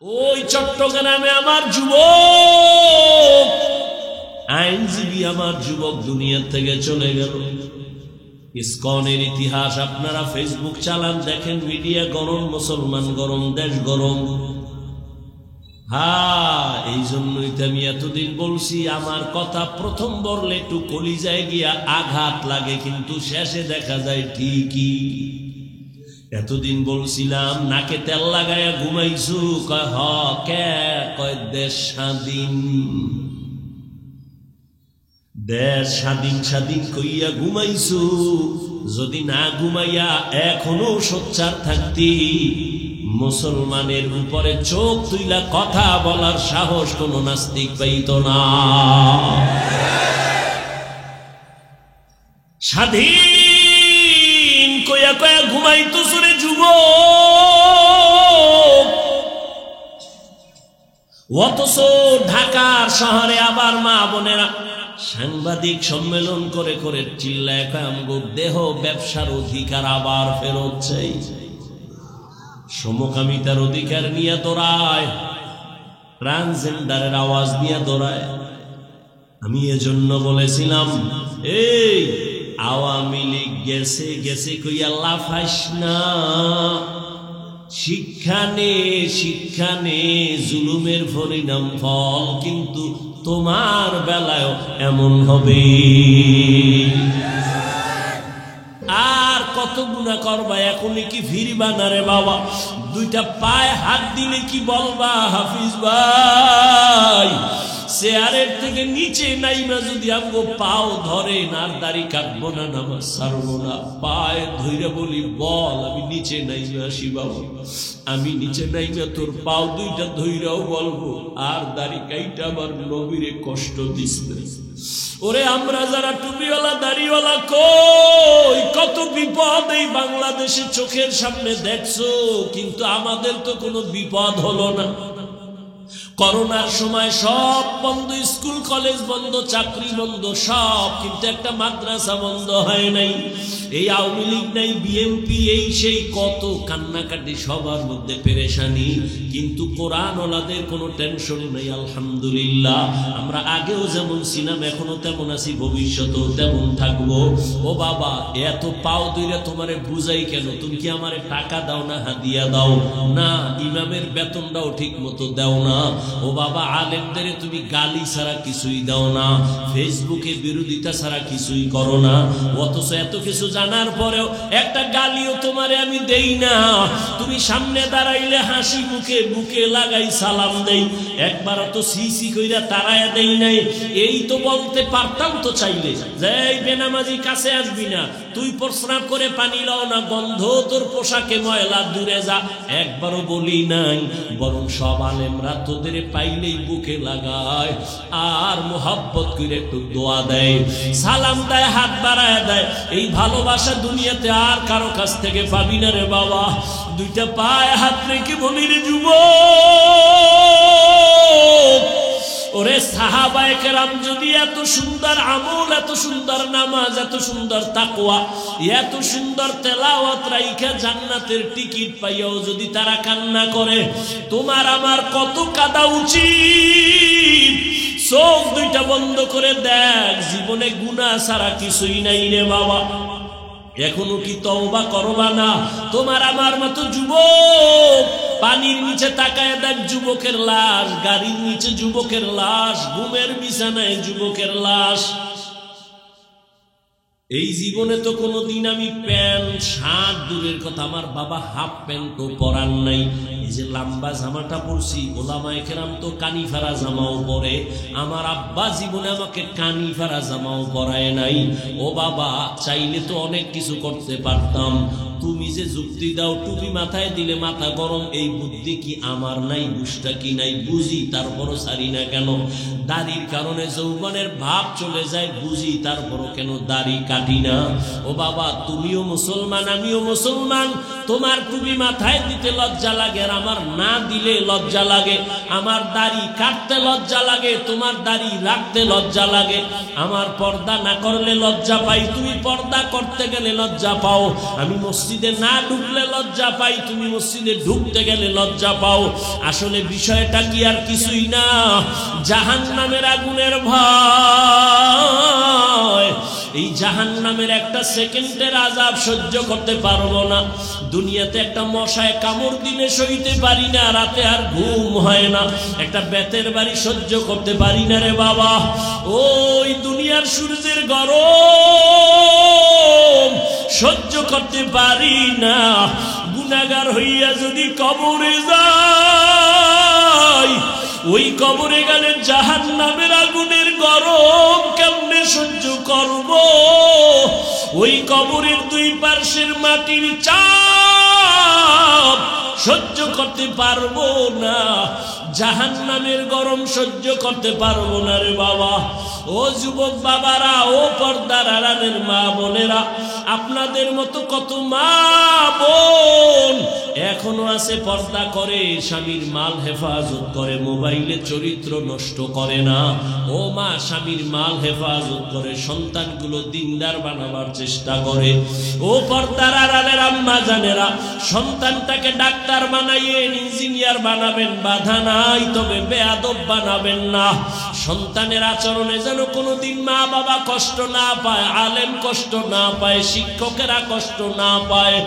ওই চট্টগ্রামে আমার যুবক আইনজীবী আমার যুবক দুনিয়া থেকে চলে গেল। ইসকনের ইতিহাস আপনারা ফেসবুক চালান, দেখেন, মিডিয়া গরম, মুসলমান গরম, দেশ গরম। এই জন্যই তো আমি এতদিন বলছি, আমার কথা প্রথম বললে একটু কলিজায় গিয়া আঘাত লাগে, কিন্তু শেষে দেখা যায় ঠিকই। এতদিন বলছিলাম নাকে তেল লাগাইয়া ঘুমাইছু, কয় হ কে, কয় দেশ স্বাধীন, দেশ স্বাধীন স্বাধীন কইয়া ঘুমাইছু। যদি না ঘুমাইয়া এখনো সোচ্চার থাকতি, মুসলমানের উপরে চোখ তুইলা কথা বলার সাহস কোন নাস্তিক পাইত না। স্বাধীন কইয়া কয়া ঘুমাইতো সুরে যুবক, অথচ ঢাকার শহরে আবার মা বোনেরা সাংবাদিক সম্মেলন করে করে চিল্লায় আমগো দেহ ব্যবসার অধিকার আবার ফেরত চাই, সমকামিতার অধিকার নিয়ে দৌড়ায়, ট্রান্সজেন্ডারের আওয়াজ নিয়ে দৌড়ায়। আমি এজন্য বলেছিলাম, এই আওয়ামী লীগ গেছে গেছে কইয়া লাফাইস না, শিক্ষা নে জুলুমের পরিণাম ফল কিন্তু তোমার বেলায় এমন হবে। আর কত গুনাহ করবা, এখনই কি ফিরবা না রে বাবা? দুইটা পায়ে হাত দিলে কি বলবা, হাফিজ ভাই চেয়ারের থেকে নিচে নাইমা যদি আমগো পাও ধরে আর দাড়ি কাটবো না, নামাজ ছাড়বো না, পায়ে ধইরা বলি বল আমি নিচে নাইমা আসি বাবা, আমি নিচে নাইমা তোর পাও দুইটা ধইরাও বলবো, আর দাড়ি কাইটা আমার নবীরে কষ্ট দিস না। ওরে আমরা যারা টুপিওয়ালা দাড়িওয়ালা কই, কত বিপদ এই বাংলাদেশে চোখের সামনে দেখছো, কিন্তু আমাদের তো কোনো বিপদ হলো না। করোনার সময় সব বন্ধ, স্কুল কলেজ বন্ধ, চাকরি বন্ধ, সব, কিন্তু একটা মাদ্রাসা বন্ধ হয় নাই। এই আওয়ামী লীগ নাই, বিএনপি, এই সেই কত কান্নাকাটি, সবার মধ্যে পেরেশানি, কিন্তু কোরআন ওয়ালাদের কোনো টেনশন নেই। আলহামদুলিল্লাহ, আমরা আগেও যেমন ছিলাম এখনো তেমন আছি, ভবিষ্যতেও তেমন থাকবো। ও বাবা, এত পাও দইরা তোমারে বুঝাই কেন? তুমি কি আমারে টাকা দাও না, হাদিয়া দাও না? ইমামের বেতনটাও ঠিক মতো দাও না। ও বাবা, আলেমদের তুমি গালি ছাড়া কিছুই দাও না, ফেসবুকে বিরোধিতা ছাড়া কিছুই করো না, অথচ এত কিছু জানার পরেও একটা গালিও তোমারে আমি দেই না। তুমি সামনে দাঁড়াইলে হাসি মুখে বুকে লাগাই সালাম দেই, একবারও তো সিসি কইরা তারায়া দেই নাই। এই তো বলতে পারতাম তো চাইলে, যে এই বেনামাজি কাছে আসবি না, তুই প্রস্রাব করে পানি লাও না, গন্ধ তোর পোশাকে ময়লা, দূরে যা, একবারও বলি নাই। বরং সব আলেমরা তোদের পাইলেই বুকে লাগায় আর মোহাব্বত করে একটু দোয়া দেয়, সালাম দেয়, হাত বাড়ায় দেয়। এই ভালোবাসা দুনিয়াতে আর কারো কাছ থেকে পাবি না রে বাবা। দুইটা পায়ে হাত রেখে বলি রে যুবক, ওরে সাহাবায়ে কেরাম যদি এত সুন্দর আমল, এত সুন্দর নামাজ, এত সুন্দর তাকওয়া, এত সুন্দর তেলাওয়াত রাইখা জান্নাতের টিকিট পাইয়াও যদি তারা কান্না করে, তোমার আমার কত কাঁদা উচিত? চোখ দুইটা বন্ধ করে দেখ, জীবনে গুনাহ ছাড়া কিছুই নাই রে বাবা। এখনো কি তওবা করবা না? তোমার আমার মতো যুবক, পানির নিচে তাকায় দেখ যুবকের লাশ, গাড়ির নিচে যুবকের লাশ, ঘুমের বিছানায় যুবকের লাশ। এই জীবনে তো কোনোদিন আমি প্যান্ট শার্ট দূরের কথা, আমার বাবা হাফ প্যান্টও পরান নাই। এই যে লম্বা জামাটা পরছি, ওলামায়ে কেরাম তো কানি ফারা জামাও পরে, আমার আব্বা জীবনে আমাকে কানি ফারা জামাও পরায় নাই। ও বাবা, চাইলে তো অনেক কিছু করতে পারতাম। তুমি যে যুক্তি দাও টুপি মাথায় দিলে মাথা গরম, এই বুদ্ধি কি আমার নাই? বুঝটা কি নাই? বুঝি, তারপরও ছাড়ি না কেন? দাড়ির কারণে যৌবনের ভাব চলে যায়, বুঝি, তারপরও কেন দাড়ি কাটি না? ও বাবা, তুমিও মুসলমান, আমিও মুসলমান, তোমার টুপি মাথায় দিতে লজ্জা লাগে আর আমার না দিলে লজ্জা লাগে। আমার দাড়ি কাটতে লজ্জা লাগে, তোমার দাড়ি রাখতে লজ্জা লাগে। আমার পর্দা না করলে লজ্জা পাই, তুমি পর্দা করতে গেলে লজ্জা পাও। আমি মসজিদে না ঢুকলে লজ্জা পাই, তুমি মসজিদে ঢুকতে গেলে লজ্জা পাও। আসলে বিষয়টা কি আর কিছুই না, জাহান্নামের আগুনের ভয়। এই জাহান্নামের একটা সেকেন্ডের আযাব সহ্য করতে পারবো না। দুনিয়াতে একটা মশায় কামড় দিলে সইতে পারি না, রাতে আর ঘুম হয় না। একটা বেতের বাড়ি সহ্য করতে পারি না রে বাবা। ওই দুনিয়ার সূর্যের গরম সহ্য করতে পারি না। গুনাহগার হইয়া যদি কবরে যাই, ওই কবরে গেলে জাহান্নামের আগুনের গরম কেমনে সহ্য করব? ওই কবরের দুই পার্শ্বের মাটির চাপ সহ্য করতে পারবো না, জাহান্নামের গরম সহ্য করতে পারবো না রে বাবা। ও যুবক বাবারা, ও পর্দার আড়ালের মা বোনেরা, আপনাদের মতো কত মা বোন এখনো আছে পর্দা করে, স্বামীর মাল হেফাজত করে, মোবাইলে চরিত্র নষ্ট করে না। ও মা, স্বামীর মাল হেফাজত করে, সন্তানগুলো দিনদার বানাবার চেষ্টা করে। ও পর্দার আড়ালের আম্মা জানেরা, সন্তানটাকে ডাক্তার বানাইয়েন, ইঞ্জিনিয়ার বানাবেন, বাধা নাই, তবে বেয়াদব বানাবেন না। সন্তানের আচরণে যেন কোনোদিন মা বাবা কষ্ট না পায়, আলেম কষ্ট না পায়, শিক্ষকেরা কষ্ট না পায়।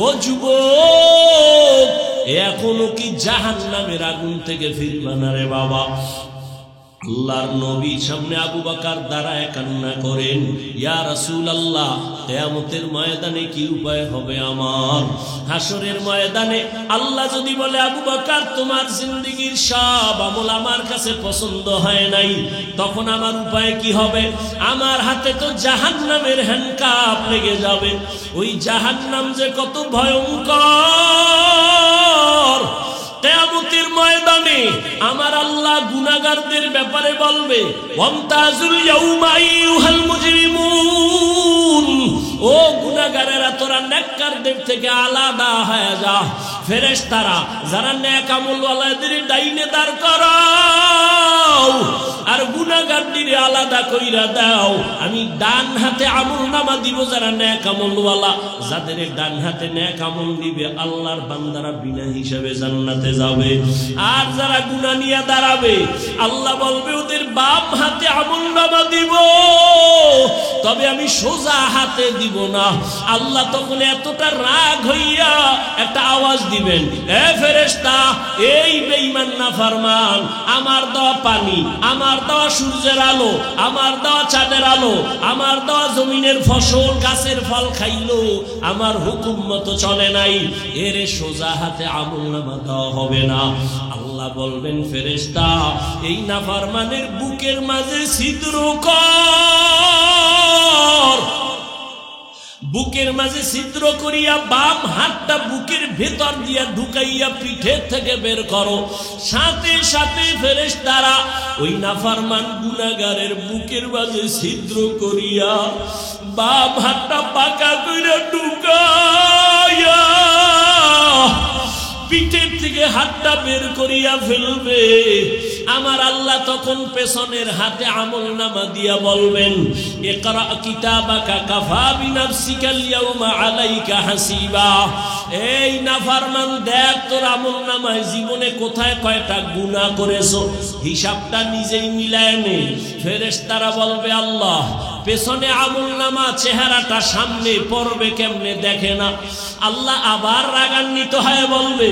ও যুবক, এখনো কি জাহান্নামের আগুন থেকে ফিরবা না রে বাবা? আল্লাহর নবী সামনে আবু বকর দাঁড়ায় কান্না করেন, ইয়া রাসূলুল্লাহ, কিয়ামতের ময়দানে কি উপায় হবে আমার? হাসরের ময়দানে আল্লাহ যদি বলে, আবু বকর তোমার জিন্দেগীর সব আমল আমার কাছে পছন্দ হয় নাই, তখন আমার উপায় কি হবে? আমার হাতে তো জাহান্নামের হ্যান্ডকাপ লেগে যাবে। ওই জাহান্নাম যে কত ভয়ঙ্কর, কিয়ামতের ময়দানে আমার আল্লাহ গুনাহগারদের ব্যাপারে বলবে, ওয়ামতাজুল ইয়াউমা আইয়ুহাল মুজরিমুন, ও গুনাহগারেরা তোরা নেককারদের থেকে আলাদা হয়ে যা। ফেরেশতারা যারা নেক আমলওয়ালাদের ডাইনে দাঁড় করাও, আর গুনাহগারদের আলাদা কইরা দাও। আমি ডান হাতে আমলনামা দিব যারা নেক আমলওয়ালা, যাদের ডান হাতে নেক আমল দিবে আল্লাহর বান্দারা বিনা হিসাবে জান্নাতে যাবে। আর যারা গুনাহ নিয়ে দাঁড়াবে, আল্লাহ বলবে ওদের বাম হাতে আমলনামা দিব, তবে আমি সোজা হাতে দিব না। আল্লাহ তখন এতটা রাগ হইয়া একটা আওয়াজ দিবেন, এ ফেরেশতা, এই বেঈমান নাফরমান আমার দেওয়া পানি, আমার দেওয়া সূর্যের আলো, আমার দেওয়া চাঁদের আলো, আমার দেওয়া জমিনের ফসল গাছের ফল খাইলো, আমার হুকুম মতো চলে নাই, এরে সোজা হাতে আমলনামা দেওয়া হবে না। আল্লাহ বলবেন, ফেরেশতা, এই নাফরমানের বুকের মাঝে ছিদ্র কর। বুকের মাঝে ছিদ্র করিয়া বাম হাতটা বুকের ভেতর দিয়া ঢুকাইয়া পিঠের থেকে বের করো। সাথে সাথে ফেরেশতারা ওই নাফরমান গুনাহগারের বুকের মাঝে ছিদ্র করিয়া বাম হাতটা পাকা কইরা ঢুকাইয়া পিঠের থেকে হাতটা বের করিয়া ফেলবে। আমার আল্লাহ তখন পেছনের হাতে আমলনামা দিয়া বলবেন, ইকরা কিতাবাকা কাফা বিনাফসিকাল ইয়াউমা আলাইকা হাসিবা। এই নাফরমান, দেখ তোর আমলনামায় জীবনে কোথায় কয়টা গুনাহ করেছো, হিসাবটা নিজেই মিলায় নে। ফেরেশতারা বলবে, আল্লাহ পেছনে আমলনামা, চেহারাটা সামনে পড়বে কেমনে দেখে না। আল্লাহ আবার রাগান্বিত হয়ে বলবে,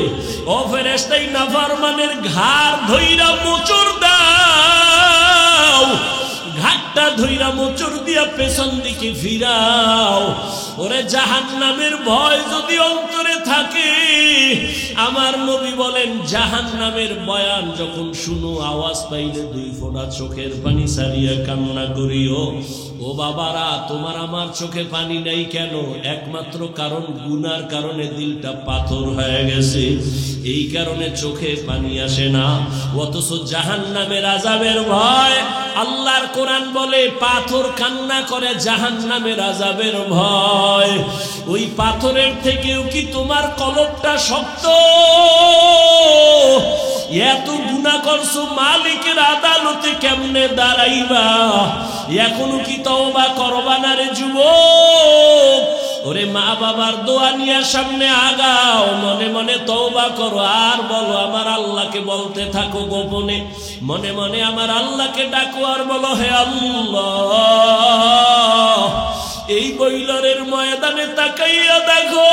ও ফেরেশতা, এই নাফরমানের ঘাড় ধইরা মোচড় দাও, ঘাটটা ধইরা মোচড় দিয়া পেছন দিকে ফিরাও। ওরে জাহান্নামের ভয় যদি অন্তরে থাকে, আমার নবী বলেন, জাহান্নামের বয়ান যখন শুনো, আওয়াজ পাইলে দুই ফোঁটা চোখের পানি ছাড়িয়া কান্না করিও। ও বাবারা, তোমার আমার চোখে পানি নাই কেন? একমাত্র কারণ গুনার কারণে দিলটা পাথর হয়ে গেছে, এই কারণে চোখে পানি আসে না। অথচ জাহান্নামের আযাবের ভয়, আল্লাহর কোরআন বলে পাথর কান্না করে জাহান্নামের আযাবের ভয়। ওই পাথরের থেকেও কি তোমার কলবটা শক্ত? এত গুনাহ করছো, মালিকের আদালতে কেমনে দাঁড়াইবা? এখনো কি তওবা করবা না রে যুবক? ওরে মা বাবার দোয়া নিয়ে সামনে আগাও, মনে মনে তওবা করো আর বলো আমার আল্লাহকে বলতে থাকো গোপনে, মনে মনে আমার আল্লাহকে ডাকো আর বলো হে আল্লাহ, এই বৈলরের ময়দানে তাকাইয়া দেখো,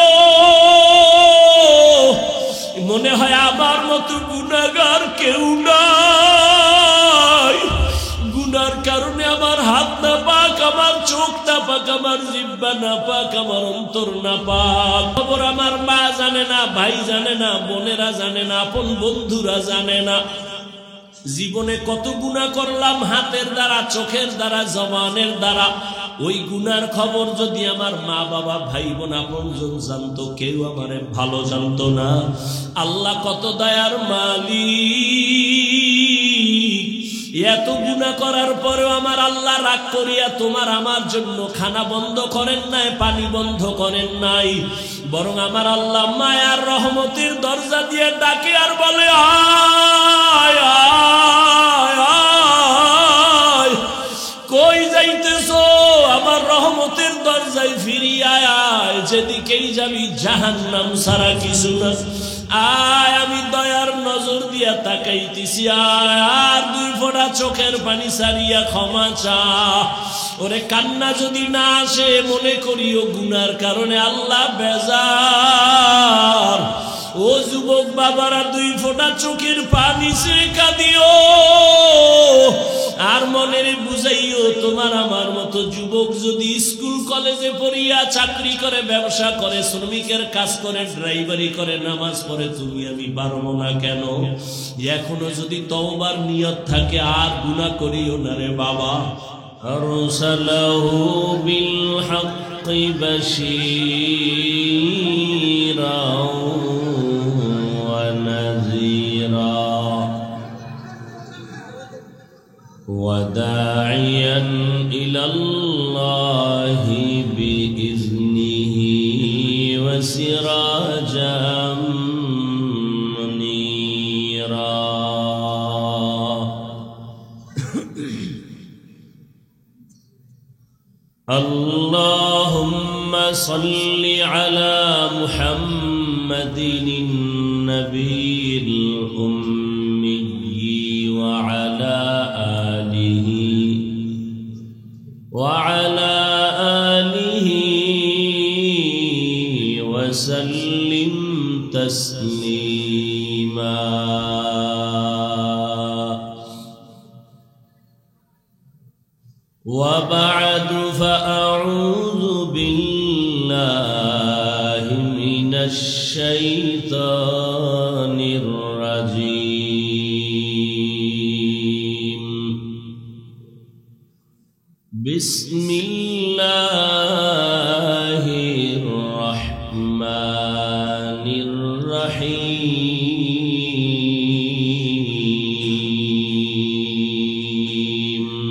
মনে হয় আমার মতো গুনাহগার কেউ নাই। গুনার কারণে আমার হাত না পাক, আমার চোখ না পাক, আমার জিহ্বা না পাক, আমার অন্তর না পাক। খবর আমার মা জানে না, ভাই জানে না, বোনেরা জানে না, আপন বন্ধুরা জানে না। জীবনে কত গুনাহ করলাম হাতের দ্বারা, চোখের দ্বারা, জবানের দ্বারা। ওই গুনার খবর যদি আমার মা বাবা, ভাই বোন, আপনজন জানতো, কেউ আমারে ভালো জানতো না। আল্লাহ কত দয়ার মালিক, এত গুনাহ করার পরেও আমার আল্লাহ রাগ করিয়া তোমার আমার জন্য খানা বন্ধ করেন নাই, পানি বন্ধ করেন নাই, বরং আমার আল্লাহ মায়ার রহমতের দরজা দিয়ে ডাকে আর বলে আয় আয় আয়, কই যাইতেছো? আমার রহমতের দরজায় ফিরিয়া আয়, যেদিকেই যাবি জাহান্নাম ছাড়া কিছু না। আয়, আমি দয়ার নজর দিয়া তাকাইতেছি, আর দুই ফোঁটা চোখের পানি সারিয়া ক্ষমা চা। ওরে কান্না যদি না আসে, মনে করিও গুনার কারণে আল্লাহ বেজার। ও যুবক বাবারা, দুই ফোঁটা চোখের পানি সে কাঁদিও আর মনের বুঝাইও, তোমার আমার মতো যুবক যদি স্কুল কলেজে পড়িয়া চাকরি করে, ব্যবসা করে, শ্রমিকের কাজ করে, ড্রাইভারি করে, নামাজ পড়ে, তুমি আমি পারবো না কেন? এখনো যদি তওবার নিয়ত থাকে, আর গুনাহ করিও না রে বাবা। আরসালাহু বিল হাক্কি বাশীরা ওয়া নাযীরা وداعيا إلى الله بإذنه وسراجا منيرا. اللهم صل على محمد النبي الأمي وعلى آله وسلم تسليما. وبعد، فأعوذ بالله من الشيطان الرجيم. بسم الله الرحمن الرحيم.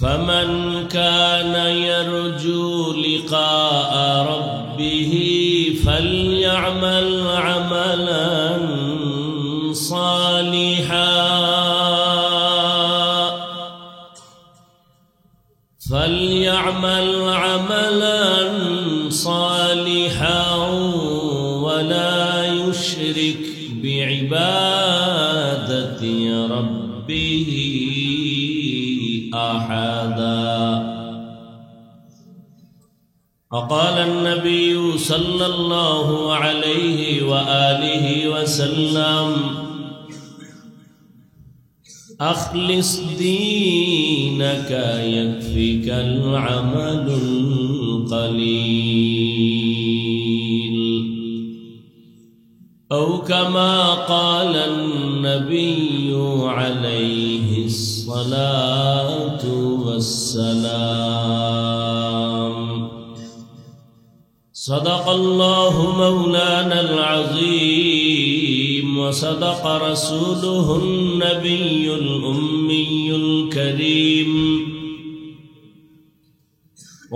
فمن كان يرجو لقاء ربه فليعمل عملا صالحا ولا يشرك بعبادة ربه أحدا. وقال النبي صلى الله عليه وآله وسلم: أخلص دينك يكفك العمل القليل، أو كما قال النبي عليه الصلاة والسلام. صدق الله مولانا العظيم، وصدق رسوله النبي الأمي الكريم،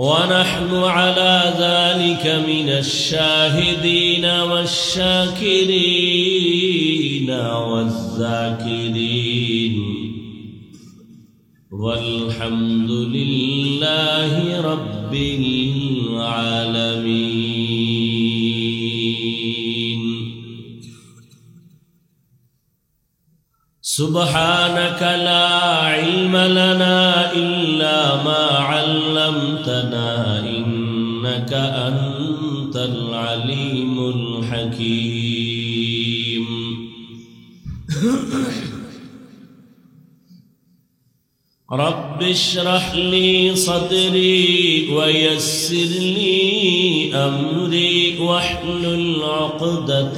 ونحن على ذلك من الشاهدين والشاكرين والذاكرين والحمد لله رب العالمين. سبحانك لا علم لنا إلا ما علمتنا إنك أنت العليم الحكيم. رب اشرح لي صدري ويسر لي أمري واحلل عقدة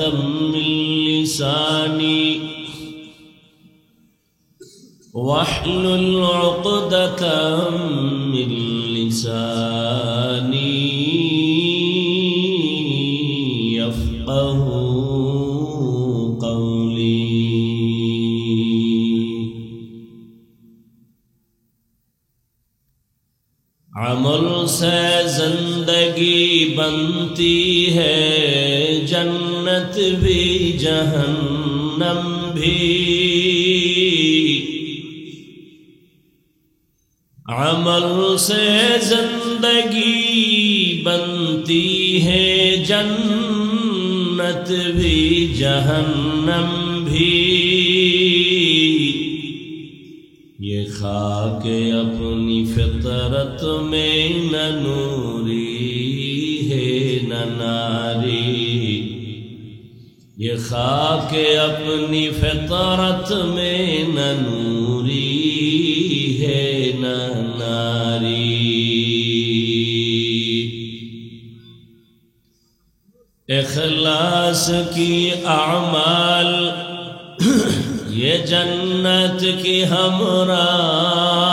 من لساني يفقه قولي. عمل سے زندگی بنتی ہے جنت بھی جہنم بھی. عمل سے زندگی بنتی ہے جنت بھی جہنم بھی. یہ خاک اپنی فطرت میں نہ نوری ہے نہ ناری. یہ خاک اپنی فطرت میں نہ نوری ہے نہ ناری. اخلاص کی اعمال یہ جنت کی ہمراہ.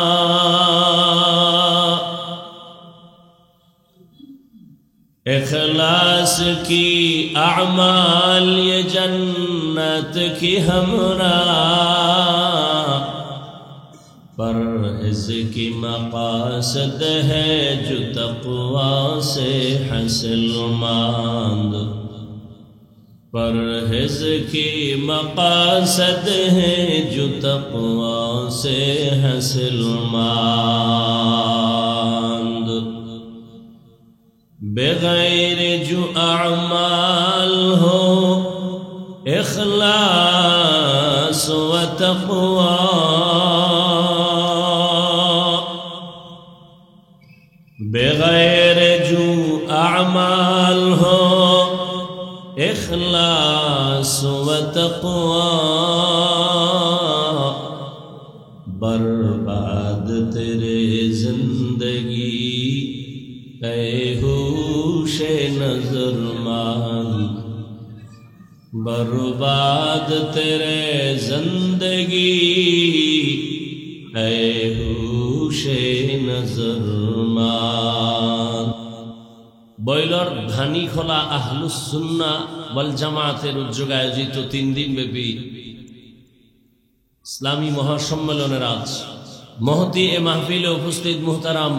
اخلاص کی اعمال یہ جنت کی ہمراہ. پرہیز کی مقاصد ہے جو تقوی سے حاصل ماند. پرہیز کی مقاصد ہے جو تقوی سے حاصل ماند. بغیر جو اعمال ہو اخلاص و تقوی. بغیر جو اعمال ہو اخلاص و تقوی. برباد تیرے زندگی اے ہوش نظر مان. برباد تیرے زندگی اے ہوش نظر মান. বইলর ধানিখোলা আহলুস সুন্নাহ ওয়াল জামাতের উদ্যোগে আয়োজিত 3 দিন ব্যাপী ইসলামী মহাসম্মেলনের আজ মহতী এ মাহফিলে উপস্থিত মুহতারাম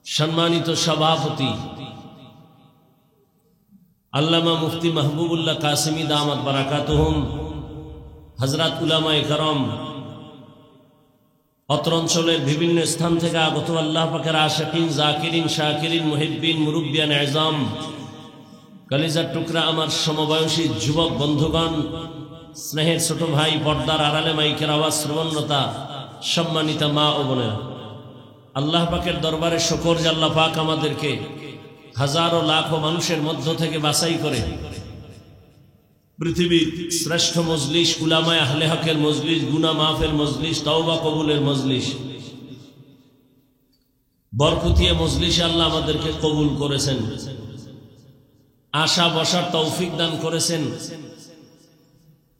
সম্মানিত সভাপতি আল্লামা মুফতি মাহবুবুল্লাহ কাসেমী দামাত বারাকাতুহুম, হযরত উলামায়ে کرام, অত্র অঞ্চলের বিভিন্ন স্থান থেকে আগত আল্লাহ পাকের আশিকিন, জাকিরিন, শাকিরিন, মুহিব্বিন, মুরব্বিয়ান আযম, কলিজার টুকরা আমার সমবয়সী যুবক বন্ধুগণ, স্নেহের ছোট ভাই, পর্দার আড়ালে মাইকের আওয়াজ শ্রবণতা, সম্মানিতা মা ও বোনেরা, আল্লাহ পাকের দরবারে শুকর যে আল্লাহ পাক আমাদেরকে হাজারো লাখো মানুষের মধ্য থেকে বাছাই করে পৃথিবীর শ্রেষ্ঠ মজলিস, উলামায়ে আহলে হকের মজলিস, গুনাহ মাফের মজলিস, তওবা কবুলের মজলিস, বরকতিয়া মজলিসে আল্লাহ আমাদেরকে কবুল করেছেন, আশা বসার তৌফিক দান করেছেন।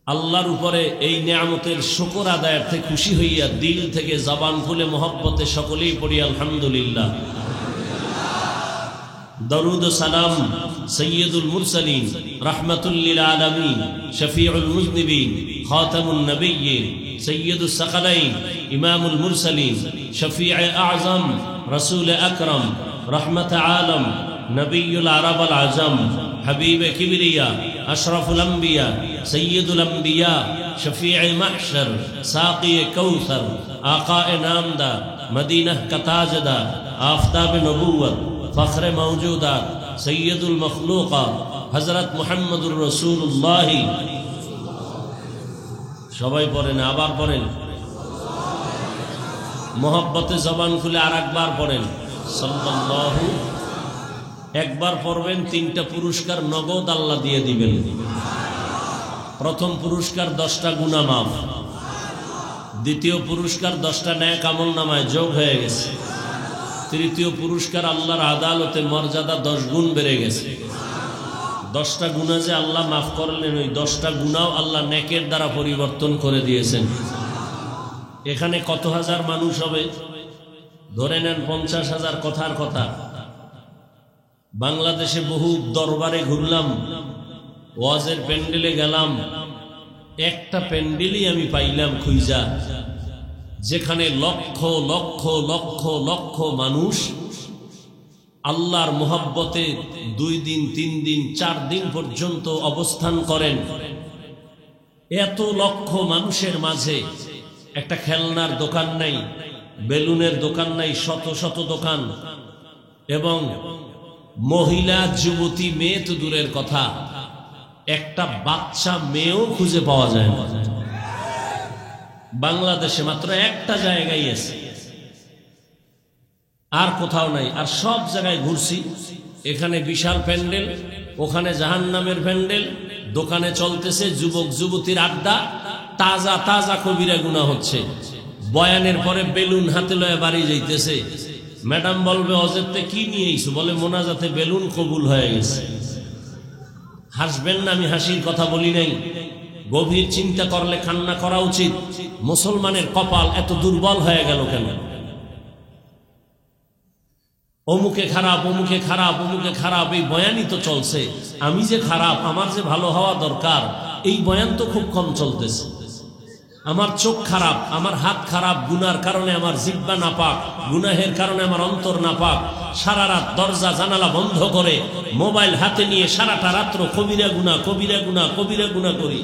আল্লাহর উপরে এই নিয়ামতের শুকর আদায়ার্থে খুশি হইয়া দিল থেকে জবান খুলে মহব্বতে সকলেই পড়ি আলহামদুলিল্লাহ। দরুদ ও সালাম সৈয়দুল মুরসালিন, রাহমাতুল লিল আলামিন, শফিউল মুজনিবিন, খাতামুন নবিয়্যিন, সৈয়দুস সাকালাইন, ইমামুল মুরসালিন, শফিয়ে আযম रसूल अकरम रहमत आलम नबीउल अरब अल आजम हबीब किबरिया अशरफुल अंबिया सय्यदुल अंबिया शफीअ महशर साक़ी कौसर आक़ाए नामदार मदीना का ताजदार आफ़ताब नबूवत फ़ख्र मौजूदात सय्यदुल मखलूक़ात हज़रत मुहम्मदुर रसूलुल्लाह সবাই পড়েন আবার পড়েন मोहब्बते जबान खुले और एकबार पढ़ें सल्लल्लाहु एकबार पढ़বেন तीनटा पुरस्कार नगद आल्लाह दिए दिबेन प्रथम पुरस्कार 10टा गुनाह माफ द्वितीय पुरस्कार 10टा नेक আমল নামায় যোগ হয়ে গেছে তৃতীয় পুরস্কার আল্লাহর আদালতে মর্যাদা 10 গুণ বেড়ে গেছে 10টা গুনাহ যে আল্লাহ maaf করলেন ওই 10টা গুনাহ আল্লাহ নেকের দ্বারা পরিবর্তন করে দিয়েছেন এখানে কত হাজার মানুষ হবে ধরে নেন 50,000 কথার কথা বাংলাদেশে বহু দরবারে ঘুরলাম ওয়াজের প্যান্ডেলে গেলাম একটা প্যান্ডেলই আমি পাইলাম খুঁজা যেখানে লক্ষ লক্ষ লক্ষ লক্ষ মানুষ আল্লাহর মোহাব্বতে 2 দিন 3 দিন 4 দিন পর্যন্ত অবস্থান করেন এত লক্ষ মানুষের মাঝে একটা খেলনার দোকান নাই বেলুনের দোকান নাই শত শত দোকান এবং মহিলা যুবতী মেয়ে তো দূরের কথা একটা বাচ্চা মেয়েও খুঁজে পাওয়া যায় না বাংলাদেশে মাত্র একটা জায়গায় আছে আর কোথাও নাই আর সব জায়গায় ঘুরছি এখানে বিশাল প্যান্ডেল ওখানে জাহান্নামের প্যান্ডেল দোকানে চলতেছে যুবক যুবতীর আড্ডা ताजा ताजा कबीरा गुना होच्छे बयानेर परे बेलुन हाथे लये बाड़ी जाइतेछे मैडम बोलबे अजेते की निये आइছো बोले मोनाजाते बेलुन कबुल हये गेछे हासबेन ना आमि हासिर कथा बोली नाई गभीर चिंता करले कान्ना करा उचित मुसलमानेर कपाल एत दुर्बल हये गेल केन अमुके खराब अमुके खराब अमुके खराब এই বয়ানই তো চলছে আমি যে খারাপ আমার যে ভালো হওয়া দরকার এই বয়ান তো খুব কম চলতেছে আমার চোখ খারাপ আমার হাত খারাপ গুনার কারণে আমার জিহ্বা নাপাক গুনাহের কারণে আমার অন্তর নাপাক সারা রাত দরজা জানালা বন্ধ করে মোবাইল হাতে নিয়ে সারাটা রাত কবিরা গুনাহ কবিরা গুনাহ কবিরা গুনাহ করি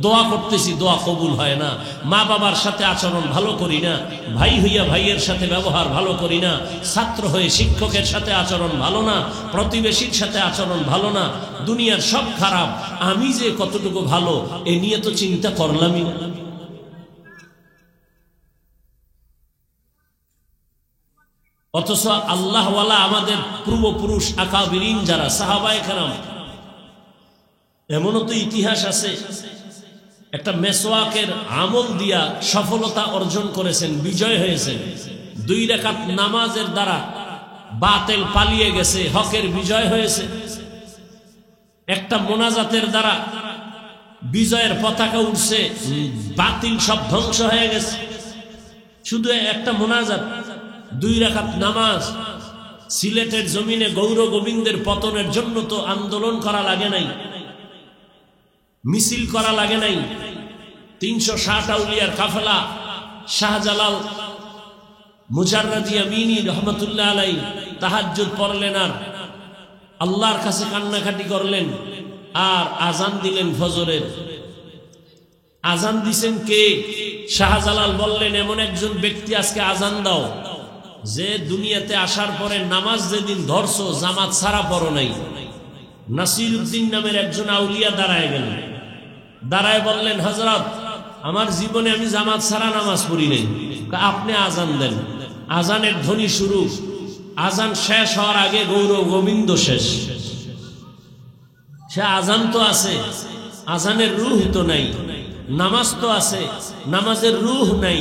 দোয়া করতেছি দোয়া কবুল হয় না মা বাবার সাথে আচরণ ভালো করি না ভাই হইয়া ভাইয়ের সাথে ব্যবহার ভালো করি না ছাত্র হয়ে শিক্ষকের সাথে আচরণ ভালো না প্রতিবেশীর সাথে আচরণ ভালো না দুনিয়ার সব খারাপ আমি যে কতটুকু ভালো এ নিয়ে তো চিন্তা করলামই না অথচ আল্লাহওয়ালা আমাদের পূর্বপুরুষ আকাবিরিন যারা সাহাবায়ে কেরাম এমনও তো ইতিহাস আছে একটা মেসওয়াকের আমল দিয়া সফলতা অর্জন করেছেন বিজয় হয়েছেন 2 রাকাত নামাজের দ্বারা বাতিল পালিয়ে গেছে হকের বিজয় হয়েছে একটা মোনাজাতের দ্বারা বিজয়ের পতাকা উঠছে বাতিল সব ধ্বংস হয়ে গেছে শুধু একটা মোনাজাত 2 রাকাত নামাজ সিলেটের জমিনে গৌর গোবিন্দের পতনের জন্য তো আন্দোলন করা লাগে নাই মিছিল করা লাগে নাই 360 আউলিয়ার কাফেলা শাহজালাল মুজাররদ ইয়ামিনী রহমাতুল্লাহ আলাইহি তাহাজ্জুদ পড়লেন আর আল্লাহর কাছে কান্নাকাটি করলেন আর আজান দিলেন ফজরের আজান দিবেন কে শাহজালাল বললেন এমন একজন ব্যক্তি আজকে আজান দাও যে দুনিয়াতে আসার পরে নামাজ যেদিন ধরছো জামাত ছাড়া পড়ো নাই নাসিরউদ্দিন নামের একজন আউলিয়া দাঁড়ায় গেলেন দাঁড়ায় বললেন হযরত আমার জীবনে আমি জামাত ছাড়া নামাজ পড়ি নাই আপনি আজান দেন আজানের ধ্বনি শুরু আজান শেষ হওয়ার আগে গৌর গোবিন্দ শেষ সে আজান তো আছে আজানের রূহ তো নাই নামাজ তো আছে নামাজের রূহ নাই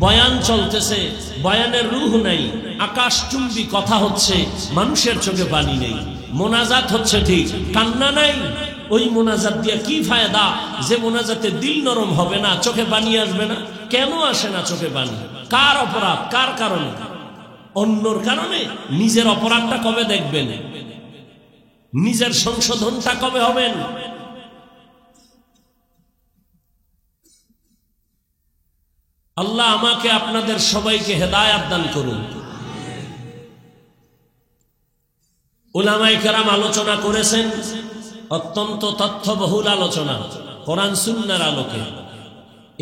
বয়ান চলতেছে বয়ানের রূহ নাই আকাশচুম্বী কথা হচ্ছে মানুষের চোখে পানি নেই মোনাজাত হচ্ছে ঠিক কান্না নাই ওই মোনাজাত দিয়া কি ফায়দা যে মোনাজাতে দিল নরম হবে না চোখে পানি আসবে না কেন আসে না চোখে পানি কার অপরাধ কার কারণে অন্যর কারণে নিজের অপরাধটা কবে দেখবেন নিজের সংশোধনটা কবে হবেন আল্লাহ আমাকে আপনাদের সবাইকে হেদায়েত দান করুন উলামায়ে কেরাম আলোচনা করেছেন, অত্যন্ত তথ্যবহুল আলোচনা কোরআন সুন্নাহর আলোকে।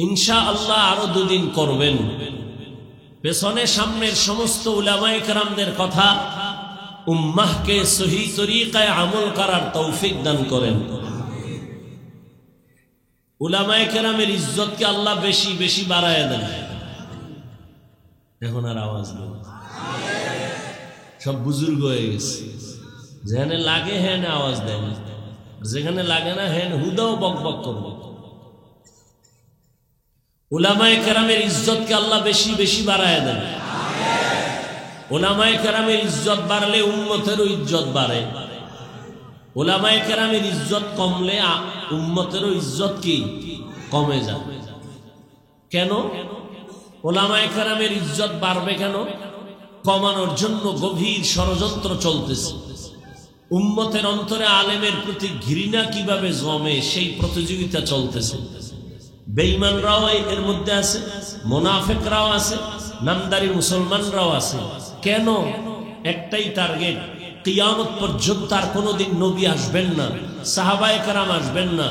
ইনশাআল্লাহ আরো দুদিন করবেন। পেছনে সামনের সমস্ত উলামায়ে কেরামদের কথা উম্মাহকে সহি তরিকায় আমল করার তৌফিক দান করেন। উলামায়ে কেরামের ইজ্জতকে আল্লাহ বেশি বেশি বাড়ায় দেন। এখন আর আওয়াজ নেই, সব বুজুর্গ হয়ে গেছে। যেখানে লাগে হ্যাঁ আওয়াজ দেন, যেখানে লাগে না হ্যাঁ হুদাও বক বক করব। উলামায়ে কেরামের ইজ্জতকে আল্লাহ বেশি বেশি বাড়ায় দেন। উলামায়ে কেরামের ইজ্জত বাড়লে উম্মতেরও ইজ্জত বাড়ে। উলামায়ে কেরামের ইজ্জত কমলে উম্মতেরও ইজ্জত কি কমে যাবে। কেন উলামায়ে কেরামের ইজ্জত বাড়বে? কেন? কমানোর জন্য গভীর ষড়যন্ত্র চলতেছে। উম্মতের অন্তরে আলেমের প্রতি ঘৃণা কিভাবে জমে সেই প্রতিযোগিতা চলতেছে। বেঈমানরাও এর মধ্যে আছে, মুনাফিকরাও আছে, নামদারি মুসলমানরাও আছে। কেন? একটাই টার্গেট, কিয়ামত পর্যন্ত আর কোনোদিন নবী আসবেন না, সাহাবায়ে কেরাম আসবেন না,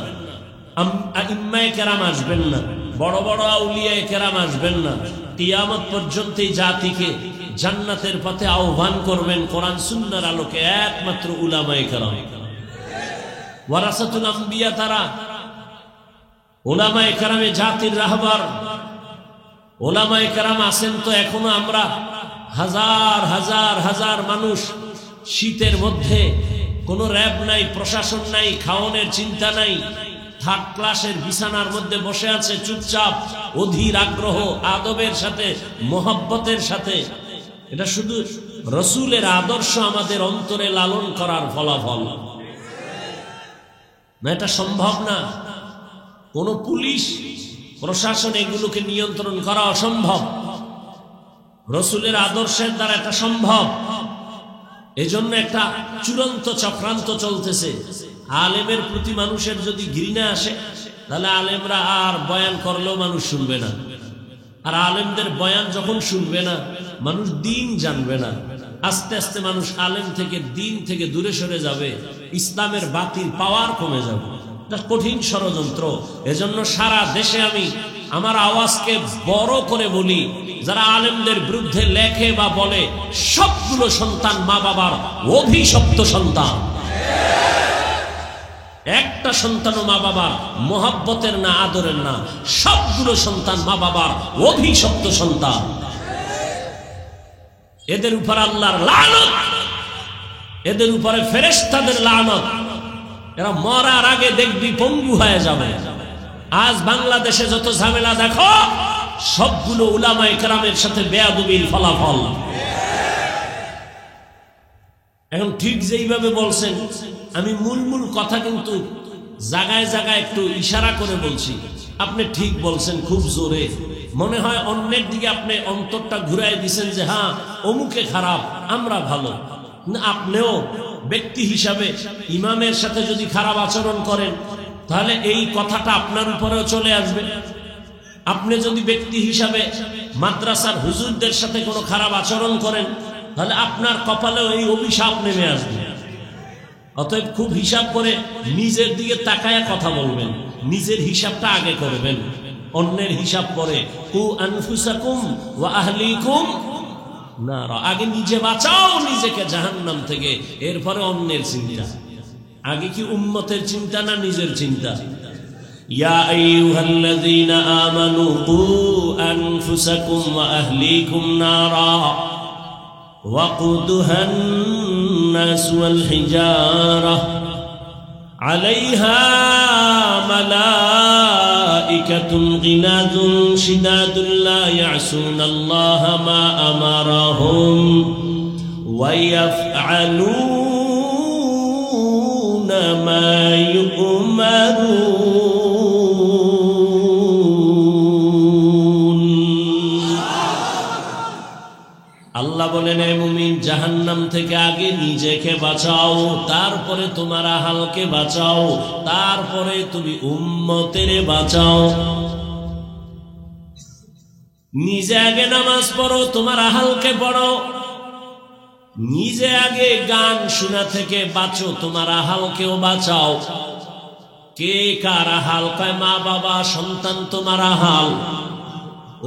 আইম্মায়ে কেরাম আসবেন না, বড় বড় আউলিয়ায়ে কেরাম আসবেন না। কিয়ামত পর্যন্ত এই জাতিকে জান্নাতের পথে আহ্বান করবেন কোরআন সুন্নাহর আলোকে একমাত্র উলামায়ে কেরাম। ওয়ারাসাতুল আম্বিয়া তারা। উলামায়ে কেরামে জাতির রাহবার। উলামায়ে কেরাম আছেন তো এখনো আমরা হাজার হাজার হাজার মানুষ শীতের মধ্যে কোনো র‍্যাব নাই, প্রশাসন নাই, খাওয়ানোর চিন্তা নাই, থার্ড ক্লাসের বিছানার মধ্যে বসে আছে চুপচাপ, অধীর আগ্রহ, আদবের সাথে, মোহাব্বতের সাথে। এটা শুধু রাসূলের আদর্শ আমাদের অন্তরে লালন করার ফলাফল না, এটা সম্ভব না। কোন পুলিশ প্রশাসন এগুলোকে নিয়ন্ত্রণ করা অসম্ভব। রাসূলের আদর্শের দ্বারা এটা সম্ভব। এজন্য একটা চূড়ান্ত চক্রান্ত চলতেছে। আলেমের প্রতি মানুষের যদি ঘৃণা আসে তাহলে আলেমরা আর বয়ান করলেও মানুষ শুনবে না। আর আলেমদের বয়ান যখন শুনবে না, মানুষ দিন জানবে না। আস্তে আস্তে মানুষ আলেম থেকে, দিন থেকে দূরে সরে যাবে, ইসলামের বাতির পাওয়ার কমে যাবে। এটা কঠিন ষড়যন্ত্র। এজন্য সারা দেশে আমি আমার আওয়াজকে বড় করে বলি, যারা আলেমদের বিরুদ্ধে লেখে বা বলে, সবগুলো সন্তান মা বাবার অভিশপ্ত সন্তান। একটা সন্তানও মা বাবার মোহাব্বতের না, আদরের না। সবগুলো সন্তান মা বাবার অভিশপ্ত সন্তান। এদের উপর আল্লাহর লানত, এদের উপরে ফেরেশতাদের লানত। এরা মরার আগে দেখবি পঙ্গু হয়ে যাবে। আজ বাংলাদেশে যত ঝামেলা দেখো, সবগুলো উলামায়ে কেরামের সাথে বেয়াদবির ফলাফল। এখন ঠিক যেইভাবে বলছেন, আমি মূল কথা কিন্তু জায়গায় জায়গায় একটু ইশারা করে বলছি। আপনি ঠিক বলছেন খুব জোরে, মনে হয় অন্যের দিকে আপনি অন্তরটা ঘুরাই দিচ্ছেন যে হ্যাঁ অমুকে খারাপ, আমরা ভালো। আপনিও ব্যক্তি হিসাবে ইমামের সাথে যদি খারাপ আচরণ করেন, তাহলে এই কথাটা আপনার উপরেও চলে আসবে। আপনি যদি ব্যক্তি হিসাবে মাদ্রাসার হুজুরদের সাথে কোনো খারাপ আচরণ করেন, তাহলে আপনার কপালেও এই অভিশাপ নেমে আসবে। অতএব খুব হিসাব করে নিজের দিকে তাকায়া কথা বলবেন, নিজের হিসাবটা আগে করবেন, অন্যের হিসাব পরে। কু আনফুসাকুম ওয়া আহলিকুম নারা। আগে নিজে বাঁচাও নিজেকে জাহান্নাম থেকে, এরপরে অন্যের চিন্তা। আগে কি উম্মতের চিন্তা না নিজের চিন্তা? ইয়া আইয়ুহাল্লাযীনা আমানু কু আনফুসাকুম ওয়া আহলিকুম নারা ওয়াকুদুহান নাস ওয়াল হিজারা আলাইহা মালাইকাতুন গিলাযুন শিদাদুন লা ইয়াসুনাল্লাহা মা আমারাহুম ওয়া ইয়াফআলুনা মা ইউমারুন। আল্লাহ বলেন, হে মুমিন, জাহান্নাম থেকে আগে নিজেকে বাঁচাও, তারপরে তোমার আহালকে বাঁচাও, তারপরে তুমি উম্মতের বাঁচাও। নিজে আগে নামাজ পড়ো, তোমার আহালকে পড়ো। নিজে আগে গান শোনা থেকে বাঁচো, তোমার আহালকেও বাঁচাও। কে কার আহাল? কয় মা বাবা সন্তান তোমার আহাল,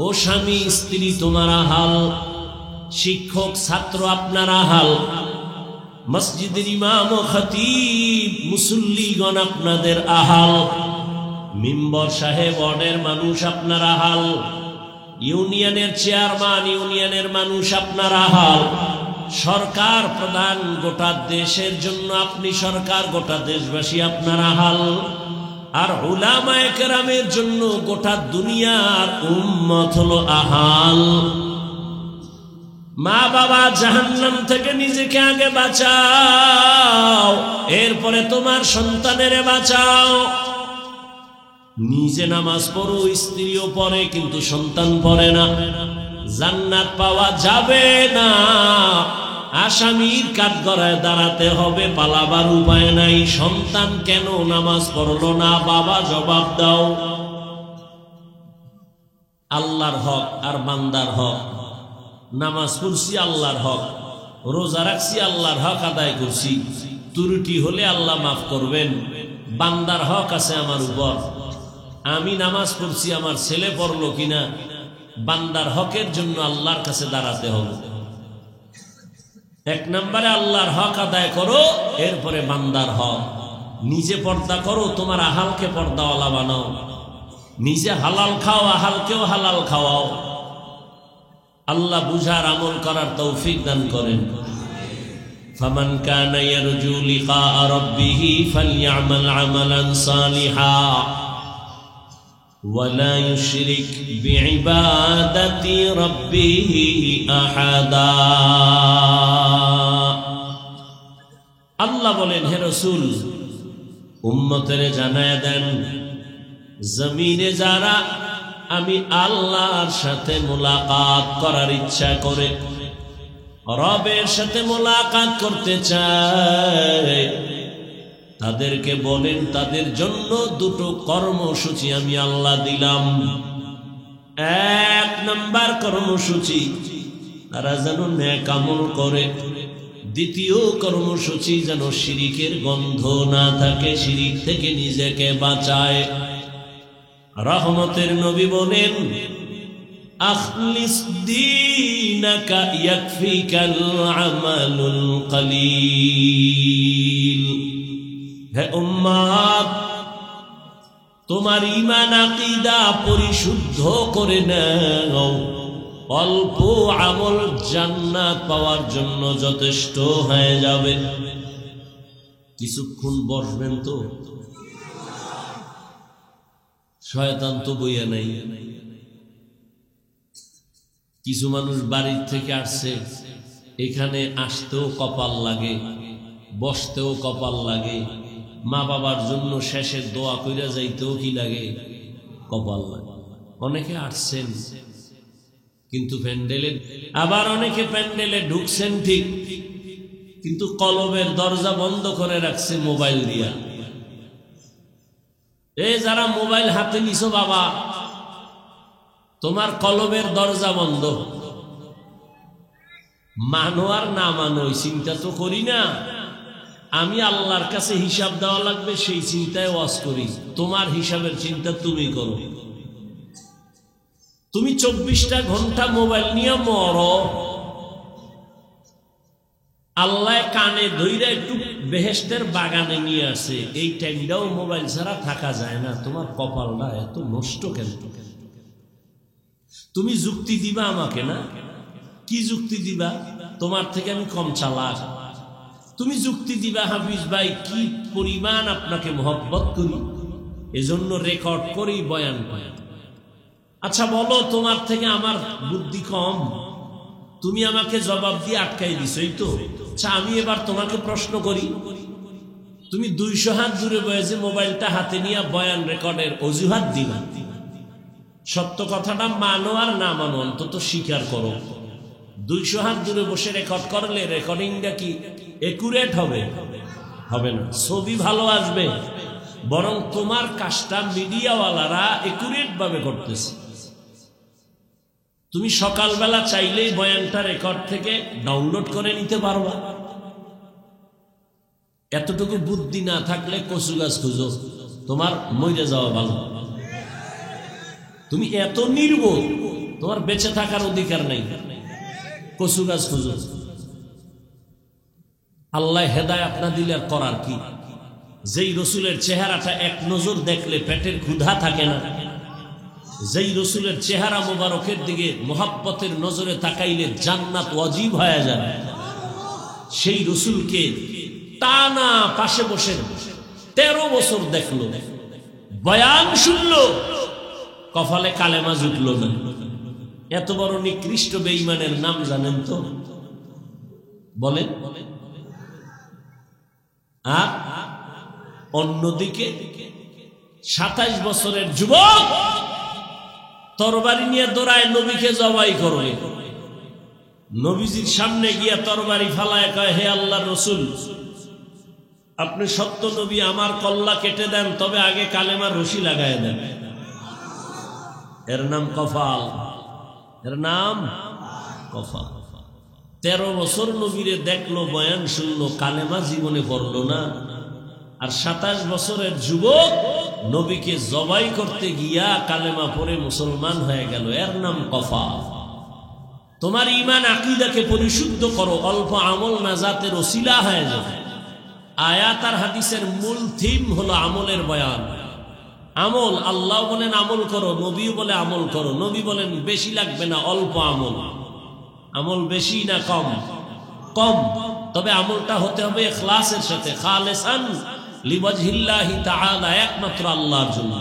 ও স্বামী স্ত্রী তোমার আহাল, শিক্ষক ছাত্র আপনার আহাল, মসজিদের ইমাম ও খতিব মুসল্লিগণ আপনাদের আহাল, মিম্বর সাহেব ওয়ার্ডের মানুষ আপনার আহাল, ইউনিয়নের চেয়ারম্যান ইউনিয়নের মানুষ আপনার আহাল, সরকার প্রধান গোটা দেশের জন্য আপনি সরকার, গোটা দেশবাসী আপনার আহাল, আর উলামায়ে কেরামের জন্য গোটা দুনিয়ার উম্মত হলো আহাল। মা বাবা জাহান্নাম থেকে নিজেকে আগে বাঁচাও, এরপরে তোমার সন্তানের বাঁচাও। নিজে নামাজ পড়ো, স্ত্রীও পড়ে, কিন্তু সন্তান পড়ে না, জান্নাত পাওয়া যাবে না। আসামির কাঠগড়ায় দাঁড়াতে হবে, পালাবার উপায় নাই। সন্তান কেন নামাজ পড়লো না? বাবা জবাব দাও। আল্লাহর হক আর বান্দার হক। নামাজ পড়ছি আল্লাহর হক, রোজা রাখছি আল্লাহর হক আদায় করছি, ত্রুটি হলে আল্লাহ মাফ করবেন। বান্দার হক আছে আমার উপর, আমি নামাজ পড়ছি, আমার ছেলে পড়লো কিনা, বান্দার হকের জন্য আল্লাহর কাছে দাঁড়াতে হবে। এক নম্বরে আল্লাহর হক আদায় করো, এরপরে বান্দার হক। নিজে পর্দা করো, তোমার আহালকে পর্দাওয়ালা বানাও। নিজে হালাল খাও, আহালকেও হালাল খাওয়াও। আল্লাহ বুঝার আমল করার তৌফিক দান করেন। ফামান কানা ইয়ারজু লিকা রাব্বিহি ফালইআমাল আমালান সালিহা ওয়ালা ইউশরিক বিইবাদাতি রাব্বিহি আহাদা। আল্লাহ বলেন, হে রাসূল, উম্মতেরে জানায়া দেন, জমিনে যারা আমি আল্লাহর সাথে মোলাকাত করার ইচ্ছা করে, রবের সাথে মোলাকাত করতে চায়, তাদেরকে বলেন তাদের জন্য দুটো কর্মসূচি আমি আল্লাহ দিলাম। এক নাম্বার কর্মসূচি, তারা যেন নেক আমল করে। দ্বিতীয় কর্মসূচি, যেন শিরিকের গন্ধ না থাকে, শিরিক থেকে নিজেকে বাঁচায়। রহমতের নবী বলেন, আখলিস দীনাকা ইয়াকফিকাল আমালুল কলিল। হে উম্মত, তোমার ঈমান আকীদা পরিশুদ্ধ করে নাও, অল্প আমল জান্নাত পাওয়ার জন্য যথেষ্ট হয়ে যাবে। কিছুক্ষণ বসবেন তো, শয়তান তো বইয়া নাই। কিছু মানুষ বাড়ির থেকে আসছে, এখানে আসতেও কপাল লাগে, বসতেও কপাল লাগে, মা বাবার জন্য শেষের দোয়া কইরা যাইতেও কি লাগে, কপাল লাগে। অনেকে আসছেন কিন্তু প্যান্ডেলে, আবার অনেকে প্যান্ডেলে ঢুকছেন ঠিক, কিন্তু কলবের দরজা বন্ধ করে রাখছে মোবাইল দিয়া। এই যারা মোবাইল হাতে নিছো বাবা, তোমার কলবের দরজা বন্ধ। মানো আর না মানো চিন্তা তো করি না, আমি আল্লাহর কাছে হিসাব দেওয়া লাগবে সেই চিন্তায় ওয়াজ করি। তোমার হিসাবের চিন্তা তুমি করো। তুমি 24টা ঘন্টা মোবাইল নিয়ে মরো, আল্লাহ কানে ধইরা একটু বেহেশতের বাগানে নিয়ে আসে, এই টাইমটাও মোবাইল ছাড়া থাকা যায় না। তোমার কপালটা এত নষ্ট কেন? তুমি যুক্তি দিবা আমাকে না? কি যুক্তি দিবা? তোমার থেকে আমি কম চালাক। তুমি যুক্তি দিবা, হাফিজ ভাই কি পরিমাণ আপনাকে মহব্বত করি, এজন্য রেকর্ড করি বয়ান করি। আচ্ছা বলো, তোমার থেকে আমার বুদ্ধি কম? তুমি আমাকে জবাব দিয়ে আটকাই দিছই তো। আচ্ছা আমি এবার তোমাকে প্রশ্ন করি, তুমি 200 হাত দূরে বসে মোবাইলটা হাতে নিয়ে বয়ান রেকর্ডের অজুহাত দিবা, সত্য কথাটা মানো আর না মানো অন্তত স্বীকার করো। 200 হাত দূরে বসে রেকর্ড করলে রেকর্ডিংটা কি একুরেট হবে? হবে না। ছবি ভালো আসবে, বরং তোমার কাজটা মিডিয়াওয়ালারা একুরেট ভাবে করতেছে। তুমি সকালবেলা চাইলেই বয়ানটা রেকর্ড থেকে ডাউনলোড করে নিতে পারবা। এতটুকু বুদ্ধি না থাকলে কচু গাছ খুঁজো, তোমার মরে যাওয়া ভালো। তুমি এত নির্বোধ, তোমার বেঁচে থাকার অধিকার নেই, কচু গাছ খুঁজো। আল্লাহ হেদায়েত না দিলে আর করার কি? যেই রসুলের চেহারাটা এক নজর দেখলে পেটের ক্ষুধা থাকে না, যেই রসুলের চেহারা মোবারকের দিকে মোহাব্বতের নজরে তাকাইলে জান্নাত ওয়াজিব হয়ে যায়, সেই রসুলকে টানা পাশে বসে 13 বছর দেখলো, বয়ান শুনলো, কপালে কালেমা জুটলো না। এত বড় নিকৃষ্ট বেঈমানের নাম জানেন তো? বলেন। আর অন্যদিকে 27 বছরের যুবক তরবারি নিয়ে দৌড়ায় নবীকে জবাই করবে। নবীজির সামনে গিয়া তরবারি ফালায় কয়, হে আল্লাহর রাসূল, আপনি সত্য নবী, আমার কল্লা কেটে দেন, তবে আগে কালেমার রশি লাগায় দেন। এর নাম কফাল, এর নাম কফাল। 13 বছর নবীরে দেখলো, বয়ান শুনলো, কালেমা জীবনে পড়লো না। আর 27 বছরের যুবক নবীকে জবাই করতে গিয়া কালেমা পড়ে মুসলমান হয়ে গেল, এর নাম কফাল। তোমার ঈমান আকীদাকে পরিশুদ্ধ করো, অল্প আমল নাজাতের ওসিলা হয়ে যাবে। আয়াত আর হাদিসের মূল থিম হলো আমলের বয়ান। আমল, আল্লাহ বলেন আমল করো, নবী বলে আমল করো। নবী বলেন বেশি লাগবে না, অল্প আমল। আমল বেশি না কম? কম। তবে আমলটা হতে হবে ইখলাসের সাথে, খালিসান লিওয়াজহিল্লাহি তাআলা, একমাত্র আল্লাহর জন্য।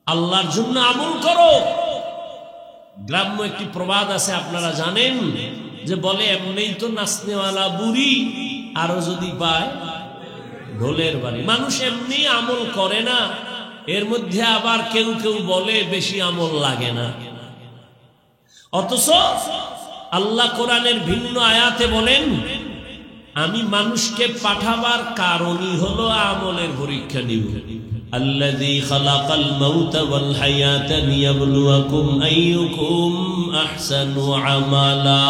আল্লাহর জন্য আমল করো। গ্রাম্য একটি প্রবাদ আছে, আপনারা জানেন, যে বলে এমনিই তো নাচনেওয়ালা বুড়ি, আরো যদি পায় ঢোলের বাড়ি। মানুষ এমনি আমল করে না, এর মধ্যে আবার কেউ কেউ বলে বেশি আমল লাগে না। অথচ আল্লাহ কোরআনের ভিন্ন আয়াতে বলেন, আমি মানুষকে পাঠাবার কারণই হলো আমলের পরীক্ষা নিব। আল্লাযী খালাকাল মাউতা ওয়াল হায়াতা লিয়াবলুয়াকুম আইয়ুকুম আহসানু আমালা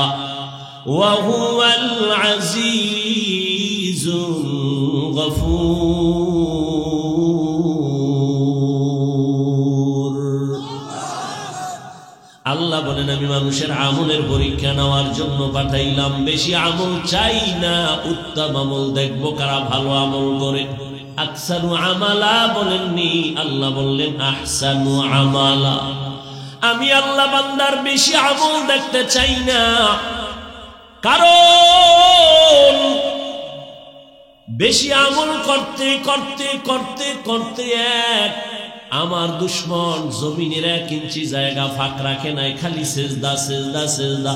ওয়া হুয়াল আজিজুল গফুর। আল্লাহ বলেন, আমি মানুষের আমলের পরীক্ষা নেওয়ার জন্য পাঠাইলাম। বেশি আমল চাই না, উত্তম আমল দেখবো কারা ভালো আমল করে। আকসানু আমালা বলেননি, আল্লাহ বললেন আহসানু আমালা। আমি আল্লাহ বান্দার বেশি আমল দেখতে চাই না, কারণ বেশি আমল করতে করতে করতে করতে আমার দুশ্মন জমিনের 1 ইঞ্চি জায়গা ফাঁক রাখে নাই, খালি সেজদা সেজদা সেজদা।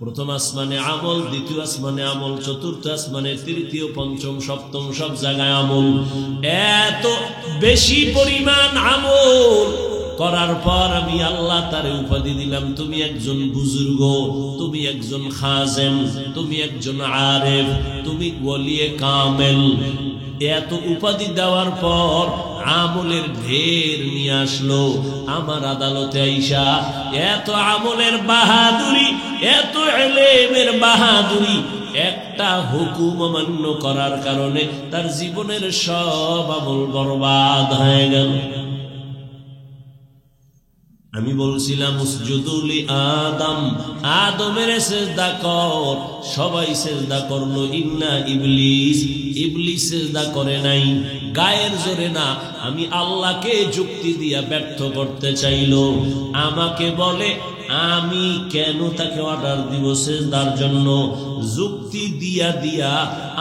প্রথম আসমানে আমল, দ্বিতীয় আসমানে আমল, চতুর্থ আসমানে, তৃতীয়, পঞ্চম, সপ্তম, সব জায়গায় আমল। এত বেশি পরিমাণ আমল করার পর আমি আল্লাহ তারে উপাধি দিলাম, তুমি একজন বুজুর্গ, তুমি একজন খাজেম, তুমি একজন আরেফ, তুমি ওলিয়ে কামেল। এত উপাধি দেওয়ার পর আমলের ঢের নিয়ে আসলো আমার আদালতে আইসা। এত আমলের বাহাদুরি, এত ইলমের বাহাদুরি, একটা হুকুম অমান্য করার কারণে তার জীবনের সব আমল বরবাদ হয়ে গেল। আমি বলছিলাম উসজুদুলি আদম, আদমের সেজদা কর, সবাই সেজদা করলো, ইন্না ইবলিস, ইবলিস সেজদা করে নাই, গায়ের জোরে না। আমি আল্লাহকে যুক্তি দিয়া ব্যর্থ করতে চাইলো। আমাকে বলে আমি কেন তাকে অর্ডার দিব সেজদার জন্য? যুক্তি দিয়া দিয়া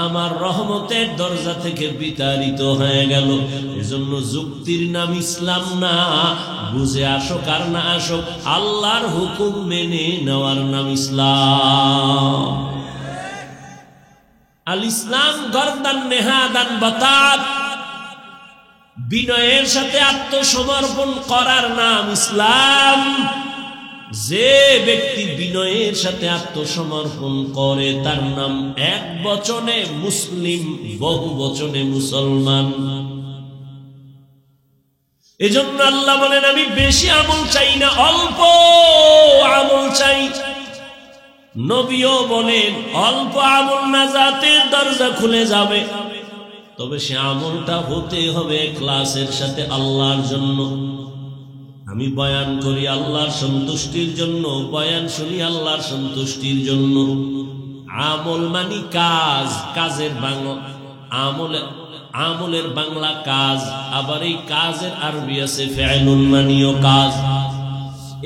আমার রহমতের দরজা থেকে বিতাড়িত হয়ে গেল। এজন্য যুক্তির নাম ইসলাম না, বুঝে আসুক আর না আসুক, আল্লাহর হুকুম মেনে নেওয়ার নাম ইসলাম। আল ইসলাম গরদান নেহাদান বাতাত, বিনয়ের সাথে আত্মসমর্পণ করার নাম ইসলাম। যে ব্যক্তি বিনয়ের সাথে আত্মসমর্পণ করে তার নাম এক বচনে মুসলিম, বহু বচনে মুসলমান। এজন্য আল্লাহ বলেন আমি বেশি আমল চাই না, অল্প আমল চাই। নবীও বলেন অল্প আমল নাজাতের দরজা খুলে যাবে, তবে সে আমলটা হতে হবে ইখলাসের সাথে আল্লাহর জন্য। আমি বয়ান করি আল্লাহর সন্তুষ্টির জন্য, বয়ান শুনি আল্লাহর সন্তুষ্টির জন্য। আমল মানে কাজ, কাজের বাংলা আমলের বাংলা কাজ, আবার এই কাজের আরবি আছে ফিআলুন মানিও কাজ।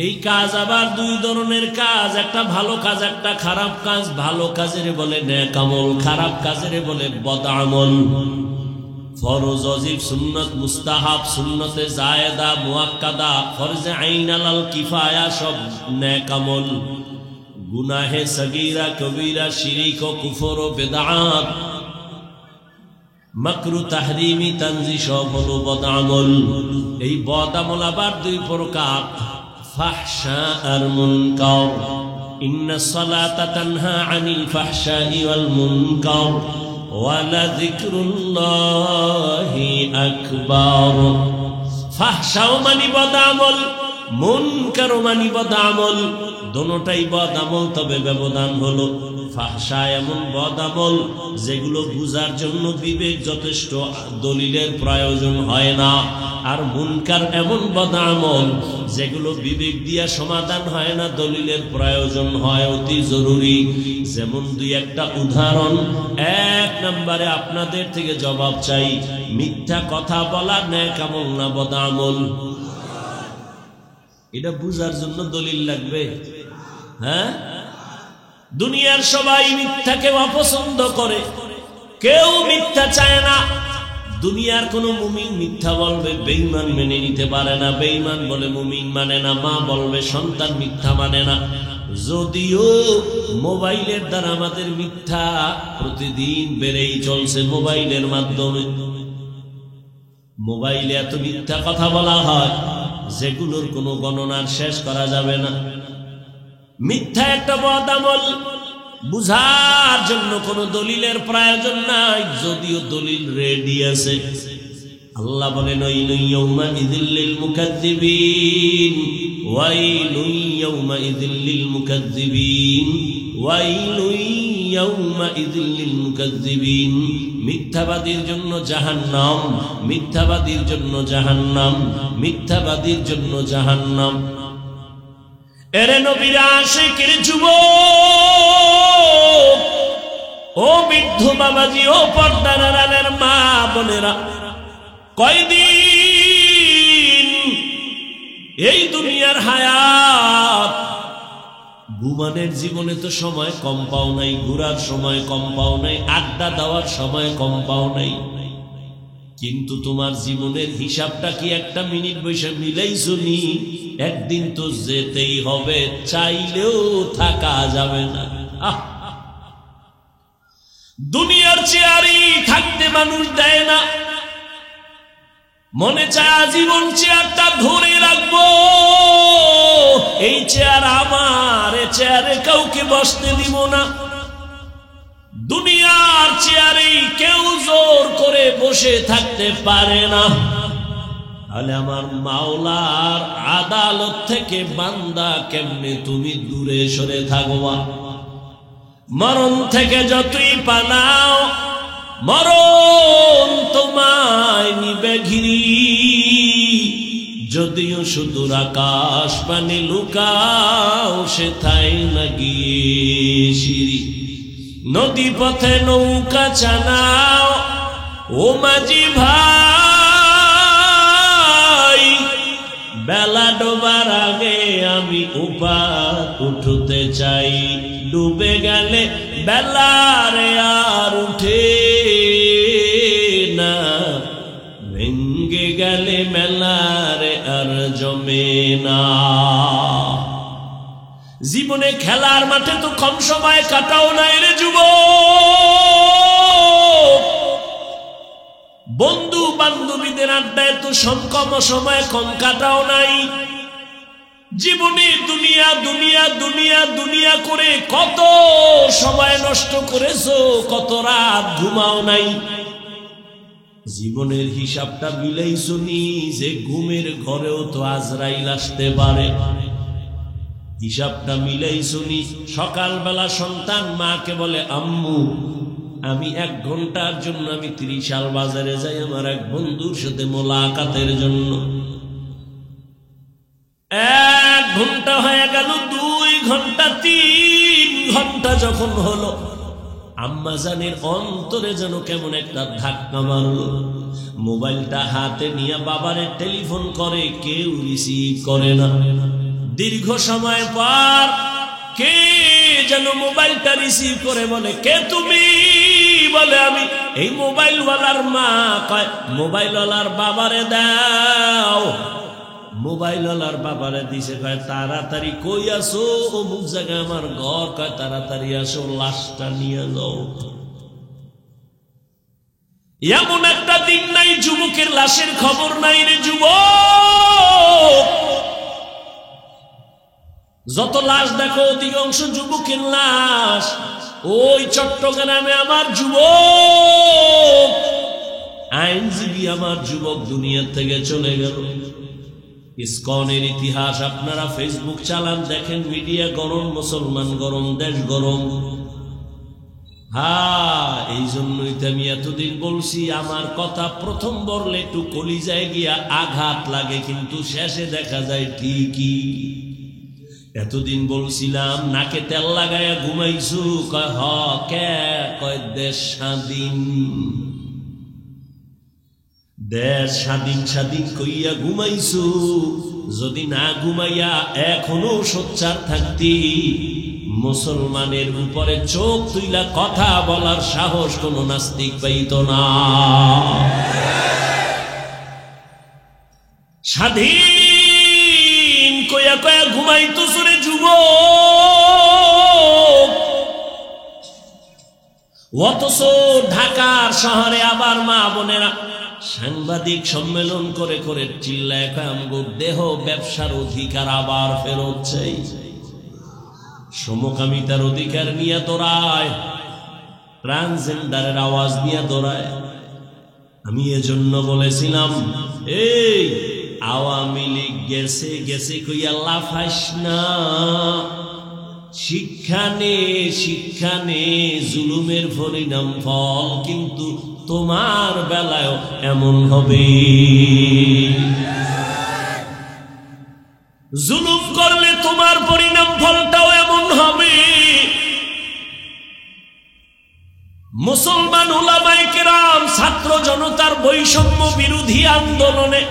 এই কাজ আবার দুই ধরনের কাজ, একটা ভালো কাজ একটা খারাপ কাজ। ভালো কাজের বলে নেক আমল, খারাপ কাজের বলে বদ আমল। ফরজ, ওয়াজিব, সুন্নাত, মুস্তাহাব, সুন্নতে জায়েদা, মুআক্কাদা, ফরজে আইন, আলাল কিফায়া সব নেক আমল। গুনাহে সগীরা কবীরা, শিরিক ও কুফর ও বিদআত, মাকরু তাহরিমি তানজি সব হলো বদ আমল। এই বদ আমল আবার দুই প্রকার, ফাহশা আর মুনকার। ইন্নাস সালাতা তানহা আনিল ফাহশাই ওয়াল মুনকার ওয়ালা যিকরুল্লাহি আকবার। ফাহশাও মানি বদ আমল, মুনকারও মানি বদ আমল। দোনোটাই বদ আমল, তবে ব্যবধান হলো ফাহশা এমন বদ আমল যেগুলো বুঝার জন্য বিবেক যথেষ্ট, দলিলের প্রয়োজন হয় না। আর মুনকার এমন বদ আমল যেগুলো বিবেক দিয়া সমাধান হয় না, দলিলের প্রয়োজন হয় অতি জরুরি। যেমন দুই একটা উদাহরণ। এক নম্বরে আপনাদের থেকে জবাব চাই, মিথ্যা কথা বলা নেক আমল না বদ আমল? এটা বুঝার জন্য দলিল লাগবে? হ্যাঁ, দুনিয়ার সবাই মিথ্যাকে অপছন্দ করে, কেউ মিথ্যা চায় না। দুনিয়ার কোন মুমিন মিথ্যা বলবে বেঈমান মেনে নিতে পারে না, বেঈমান বলে মুমিন মানে না, মা বলবে সন্তান মিথ্যা মানে না। যদিও মোবাইলের দ্বারা আমাদের মিথ্যা প্রতিদিন বেড়েই চলছে, মোবাইলের মাধ্যমে মোবাইলে এত মিথ্যা কথা বলা হয় যেগুলোর কোনো গণনার শেষ করা যাবে না। মিথ্যা একটা বদ আমল, বুঝার জন্য কোনো দলিলের প্রয়োজন নাই, যদিও দলিল রেডি আছে। আল্লাহ বলেন ওয়াইলুন ইয়াউমাইযিল লিল মুকাজ্জিবিন, ওয়াইলুন ইয়াউমাইযিল লিল মুকাজ্জিবিন, ওয়াইলুন ইয়াউমাইযিল লিল মুকাজ্জিবিন। মিথ্যাবাদীর জন্য জাহান্নাম, মিথ্যাবাদীর জন্য জাহান্নাম, মিথ্যাবাদীর জন্য জাহান্নাম। এরে নবীর আশিকের যুবক, ও বৃদ্ধ বাবাজি, ও পর্দার আড়ালের মা বোনেরা, কয়দিন এই দুনিয়ার হায়াত? ঘুমানের জীবনে তো সময় কম পাও নাই, ঘুরার সময় কম পাও নাই, আড্ডা দেওয়ার সময় কম পাও নাই, কিন্তু তোমার জীবনের হিসাবটা কি একটা মিনিট বসে মিলাইছো নি? একদিন তো যেতেই হবে, চাইলেও থাকা যাবে না। দুনিয়ার চেয়ারই থাকতে মানুষ দেয় না, মনে চায় আজীবন চেয়ারটা ধরে রাখবো, এই চেয়ার আমার, এ চেয়ারে কাউকে বসতে দিব না। দুনিয়ার চেয়ারে কেউ জোর করে বসে থাকতে পারে না। তাহলে আমার মাওলার আদালত থেকে বান্দা কেমনে তুমি দূরে সরে থাকবা? মরণ থেকে যতই পালাও, মরণ তোমায় নিবে ঘিরি। যদিও সুদূর আকাশ পানে লুকাও, সেথায় না গিয়ে সিঁড়ি। নদী পথে নৌকা চালাও, ও মাঝি ভাই, বেলা ডোবার আগে আমি উপার উঠতে চাই। ডুবে গেলে বেলারে আর উঠে না, ভেঙ্গে গেলে মেলারে আর জমে না। জীবনে খেলার মাঠে তো কম সময় কাটাও নাই রে যুবক, বন্ধু বান্ধবীদের আড্ডায় তো কম সময় কম কাটাও নাই। জীবনে দুনিয়া দুনিয়া দুনিয়া দুনিয়া করে কত সময় নষ্ট করেছো, কত রাত ঘুমাও নাই। জীবনের হিসাবটা মিলাইছো নি যে ঘুমের ঘরেও তো আজরাইল আসতে পারে? হিসাবটা মিলাইছো নি? সকালবেলা সন্তান মাকে বলে, আম্মু আমি 1 ঘন্টার জন্য আমি 30 সাল বাজারে যাই আমার এক বন্ধুর সাথে মোলাকাতের জন্য। 1 ঘন্টা হয়ে গেল, 2 ঘন্টা, 3 ঘন্টা যখন হলো, আম্মা জানের অন্তরে যেন কেমন একটা ধাক্কা মারলো। মোবাইলটা হাতে নিয়ে বাবারে টেলিফোন করে, কেউ রিসিভ করে না। দীর্ঘ সময় পর কে যেন মোবাইলটা রিসিভ করে, বলে, কে তুমি? বলে, আমি। এই মোবাইলওয়ালার মা। কয়, মোবাইলওয়ালার বাবারে দাও। মোবাইলওয়ালার বাবারে দিছে। কয়, তাড়াতাড়ি কই আসো? অমুক জায়গায় আমার ঘর। কয়, তাড়াতাড়ি আসো, লাশটা নিয়ে যাও। এমন একটা দিন নাই যুবকের লাশের খবর নাই রে যুবক। যত লাশ দেখো অধিকাংশ যুবকের লাশ। ওই চট্টগ্রামে আমার যুবক, আইনজীবী আমার যুবক দুনিয়া থেকে চলে গেল। ইসকনের ইতিহাস আপনারা ফেসবুক চালান, দেখেন, মিডিয়া গরম, মুসলমান গরম, দেশ গরম। এই জন্যই তো আমি এতদিন বলছি, আমার কথা প্রথম বললে একটু কলিজায় গিয়া আঘাত লাগে, কিন্তু শেষে দেখা যায় ঠিকই। এতদিন বলছিলাম নাকে তেল লাগাইয়া ঘুমাইছু। কয়, হ। কে? কয়, দেশ স্বাধীন। দেশ স্বাধীন স্বাধীন কইয়া ঘুমাইছু। যদি না ঘুমাইয়া এখনো সোচ্চার থাকতি, মুসলমানের উপরে চোখ তুইলা কথা বলার সাহস কোন নাস্তিক পাইত না। স্বাধীন কইয়া কয়া ঘুমাইতো সুরে যুবক। অথচ ঢাকার শহরে আবার মা বোনেরা সাংবাদিক সম্মেলন করে করে চিল্লায়, আমগো দেহ ব্যবসার অধিকার আবার ফেরত চাই। সমকামিতার অধিকার নিয়ে দৌড়ায়, ট্রান্সজেন্ডারের আওয়াজ নিয়ে দৌড়ায়। আমি এজন্য বলেছিলাম, এই আওয়ামী লীগ গেছে গেছে কইয়া লাফাইস না। শিক্ষা নে জুলুমের পরিণাম ফল কিন্তু তোমার বেলায়ও এমন হবে। জুলুম করলে তোমার পরিণাম ফলটাও এমন হবে। মুসলমান উলামায়ে কেরাম ছাত্র জনতার বৈষম্য বিরোধী আন্দোলনে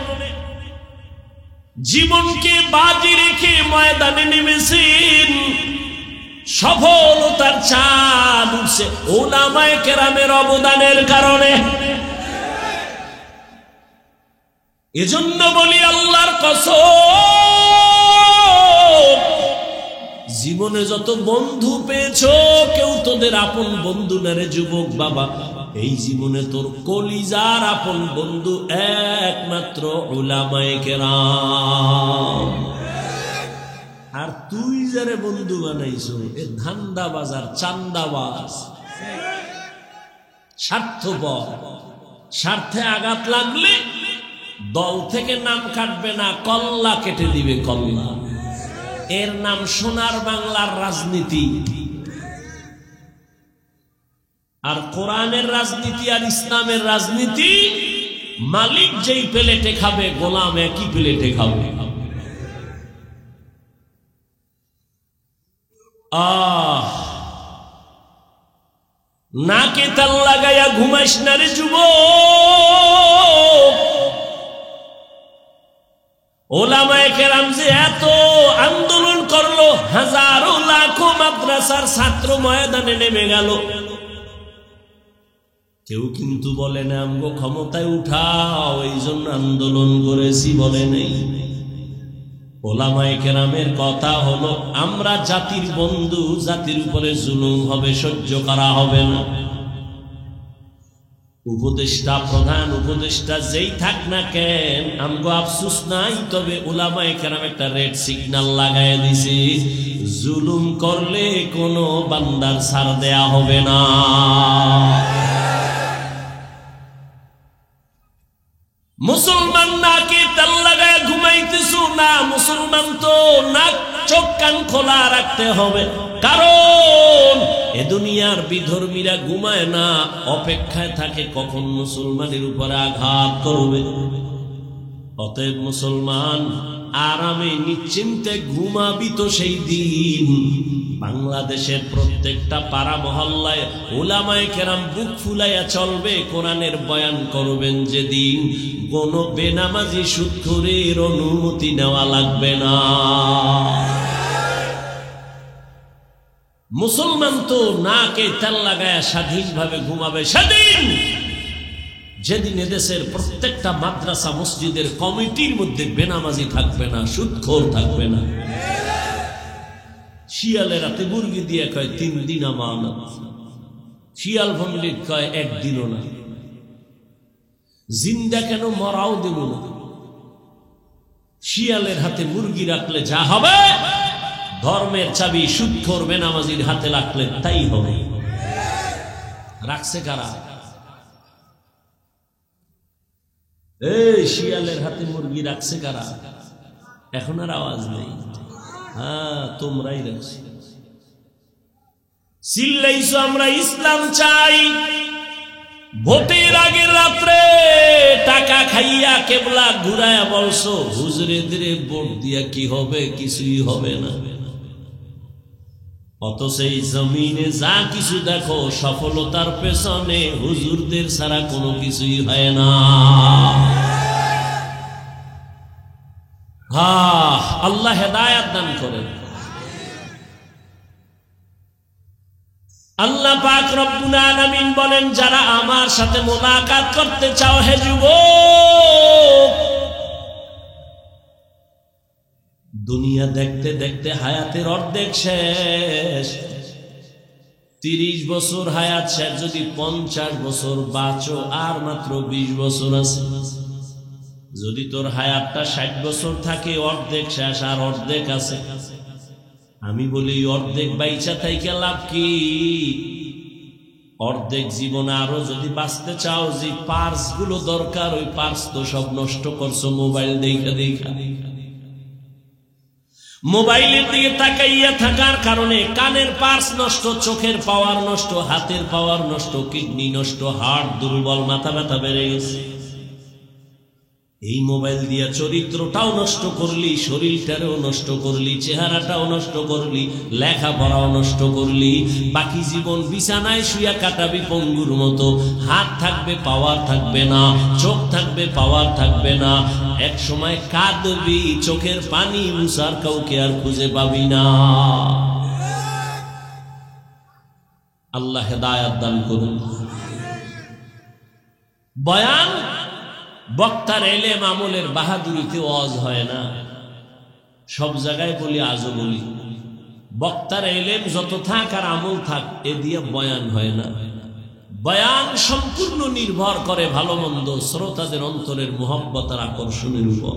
জীবনকে বাজি রেখে ময়দানে নেমেছেন। সফলতার চাঁদ উঠছে উলামায়ে কেরামের অবদানের কারণে। এজন্য বলি, আল্লাহর কসম, জীবনে যত বন্ধু পেয়েছো কেউ তোদের আপন বন্ধু না রে যুবক বাবা। এই জীবনে তোর কলিজার আপন বন্ধু একমাত্র উলামায়ে কেরাম। আর তুই যারে বন্ধু বানাইছো এ ধান্দাবাজ আর চান্দাবাজ, স্বার্থপর। স্বার্থে আঘাত লাগলে দল থেকে নাম কাটবে না, কল্লা কেটে দিবে, কল্লা। এর নাম সোনার বাংলার রাজনীতি। আর কোরআনের রাজনীতি আর ইসলামের রাজনীতি, মালিক যেই প্লেটে খাবে গোলাম একই প্লেটে খাবে। নাকে তেল লাগাইয়া ঘুমাইস না রে যুবক। ওলামায়ে কেরাম যে এত আন্দোলন করলো, হাজারো লাখো মাদ্রাসার ছাত্র ময়দানে নেমে গেল, কেউ কিন্তু বলে না আমগো ক্ষমতায় উঠাও এই জন্য আন্দোলন করেছি, বলে নেই। ওলামায়ে কেরামের কথা হলো, আমরা জাতির বন্ধু, জাতির উপরে জুলুম হবে, সহ্য করা হবে না। উপদেষ্টা, প্রধান উপদেষ্টা যেই থাক না কেন, আমগো আফসোস নাই, তবে উলামায়ে কেরাম একটা রেড সিগন্যাল লাগায় দিছে, জুলুম করলে কোনো বান্দার ছাড় দেয়া হবে না। মুসলমান নাকে তেল লাগায় ঘুমাইতেছো না, মুসলমান তো নাক চোখ কান খোলা রাখতে হবে, কারণ এ দুনিয়ার বিধর্মীরা ঘুমায় না, অপেক্ষায় থাকে কখন মুসলমানের উপরে আঘাত করবে। অতএব মুসলমান আরামে নিশ্চিন্তে ঘুমাবি তো সেই দিন বাংলাদেশের প্রত্যেকটা পাড়া মহল্লায় উলামায়ে কেরাম বুক ফুলাইয়া চলবে, কোরআনের বয়ান করবেন যেদিন কোন বেনামাজি সুদখোরের অনুমতি নেওয়া লাগবে না। মুসলমান তো নাকে তেল লাগায় স্বাধীনভাবে ঘুমাবে সেদিন, যেদিন এদেশের প্রত্যেকটা মাদ্রাসা মসজিদের কমিটির মধ্যে বেনামাজি থাকবে না, সুদখোর থাকবে না। শিয়ালের রাতে মুরগি দিয়ে কয় 3 দিন আমানত, শিয়াল পণ্ডিত কয় 1 দিনও না। জিন্দা কেন মরাও দেব না। শিয়ালের হাতে মুরগি রাখলে যা হবে, ধর্মের চাবি সুদখোর বেনামাজির হাতে রাখলে তাই হবে। রাখছে কারা? এই শিয়ালের হাতে মুরগি রাখছে কারা? এখন আর আওয়াজ নেই। হ্যাঁ, তোমরাই রাখছো। চিল্লাইছো আমরা ইসলাম চাই, ভোটের আগের রাত্রে টাকা খাইয়া কেবলা ঘুরায়া বলছো হুজুরেদের ভোট দিয়া কি হবে, কিছুই হবে না। অত সেই জমিনে যা কিছু দেখো সফলতার পেছনে হুজুরদের ছাড়া কোনো কিছুই হয় না। আল্লাহ হেদায়েত দান করেন। আল্লাহ পাক রব্বুল আলামিন বলেন, যারা আমার সাথে মুলাকাত করতে চাও হে যুবক, দুনিয়া দেখতে দেখতে হায়াতের অর্ধেক শেষ। 30 বছর হায়াত শেষ, যদি 50 বছর বাঁচো আর মাত্র 20 বছর আছে। যদি তোর হায়াতটা 60 বছর থাকে, অর্ধেক শেষ আর অর্ধেক আছে। আমি বলি অর্ধেক বাইচা থাইকে লাভ কি? অর্ধেক জীবনে আরো যদি বাঁচতে চাও, যে পার্স গুলো দরকার ওই পার্স তো সব নষ্ট করছো মোবাইল দেখা দেখা। মোবাইলের দিকে তাকাইয়া থাকার কারণে কানের পার্স নষ্ট, চোখের পাওয়ার নষ্ট, হাতের পাওয়ার নষ্ট, কিডনি নষ্ট, হার্ট দুর্বল, মাথা ব্যথা বেড়ে গেছে। এই মোবাইল দিয়া চরিত্রটাও নষ্ট করলি, শরীরটাও নষ্ট করলি, চেহারাটাও নষ্ট করলি, লেখাপড়াও নষ্ট করলি। বাকি জীবন বিছানায় শুয়া কাটাবি পঙ্গুর মতো। হাত থাকবে, পাওয়ার থাকবে না, চোখ থাকবে, পাওয়ার থাকবে না। এক সময় কাঁদবি, চোখের পানি মুছার কাউকে আর খুঁজে পাবি না। আল্লাহ হেদায়েত দান করুন। বয়ান বক্তার এলেম আমলের বাহাদুরিতে ওয়াজ হয় না। সব জায়গায় বলি, আজও বলি, বক্তার এলেম যত থাক আর আমল থাক, এ দিয়ে বয়ান হয় না। বয়ান সম্পূর্ণ নির্ভর করে ভালো মন্দ শ্রোতাদের অন্তরের মুহাব্বত আর আকর্ষণের উপর।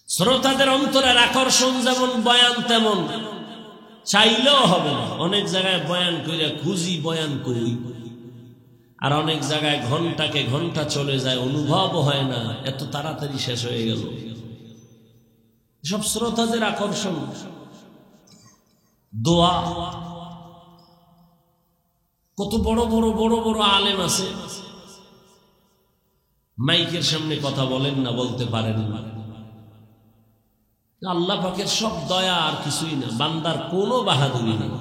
শ্রোতাদের অন্তরের আকর্ষণ যেমন, বয়ান তেমন। চাইলেও হবে না। অনেক জায়গায় বয়ান কইরা খুঁজি, বয়ান করি, আর অনেক জায়গায় ঘন্টাকে ঘন্টা চলে যায়, অনুভব হয় না, এত তাড়াতাড়ি শেষ হয়ে গেল। সব শ্রোতাদের আকর্ষণ। দোয়া, কত বড় বড় বড় বড় আলেম আছে, মাইকের সামনে কথা বলেন না, বলতে পারেন না। আল্লাহ পাকের সব দয়া আর কিছুই না, বান্দার কোনো বাহাদুরি নেই।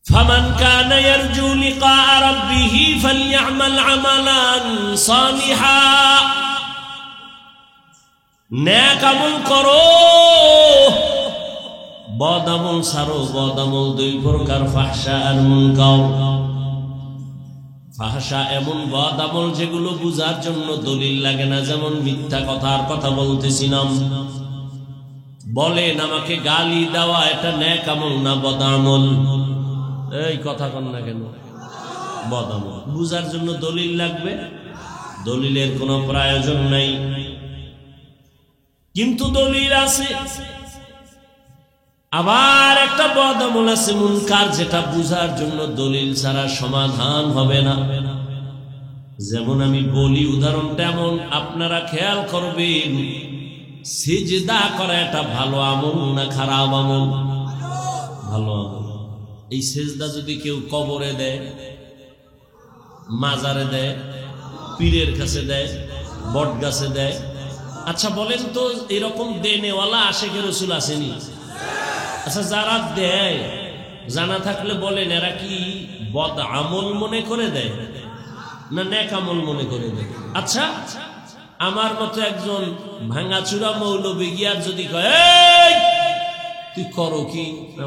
فمن كان يرجو لقاء ربه فليعمل عملا صالحا। নেক আমল করো, বদ আমল ছাড়ো। বদ আমল 2 প্রকার, ফাহশা আর মুনকার। ফাহশা এমন বদ আমল যেগুলো বুঝার জন্য দলিল লাগে না, যেমন মিথ্যা কথার কথা বলতেছিলাম। বলেন আমাকে গালি দেওয়া এটা নেক আমল না বদ আমল? এই কথা কন না কেন? বদ আমল। বুঝার জন্য দলিল লাগবে, দলিলের কোনো প্রয়োজন নাই। কিন্তু দলিল আছে। আবার একটা বদ আমল আছে মুনকার, যেটা বুঝার জন্য দলিল ছাড়া সমাধান হবে না। যেমন আমি বলি উদাহরণটা এমন, আপনারা খেয়াল করবেন, সিজদা করা এটা ভালো আমল না খারাপ আমল? ভালো আমল। এই সিজদা যদি কেউ কবরে দেয়, মাজারে দেয়, পীরের কাছে দেয়, বট গাছে দেয়, আচ্ছা বলেন তো এরকম দেনেওয়ালা আশেকে রসুল আসেনি? আচ্ছা যারা দেয়, জানা থাকলে বলেন এরা কি বদ আমল মনে করে দেয় না নেক আমল মনে করে দেয়? আচ্ছা আমার মতো একজন ভাঙাচুরা মৌলবি গিয়ার যদি কয় এই তুই করো কি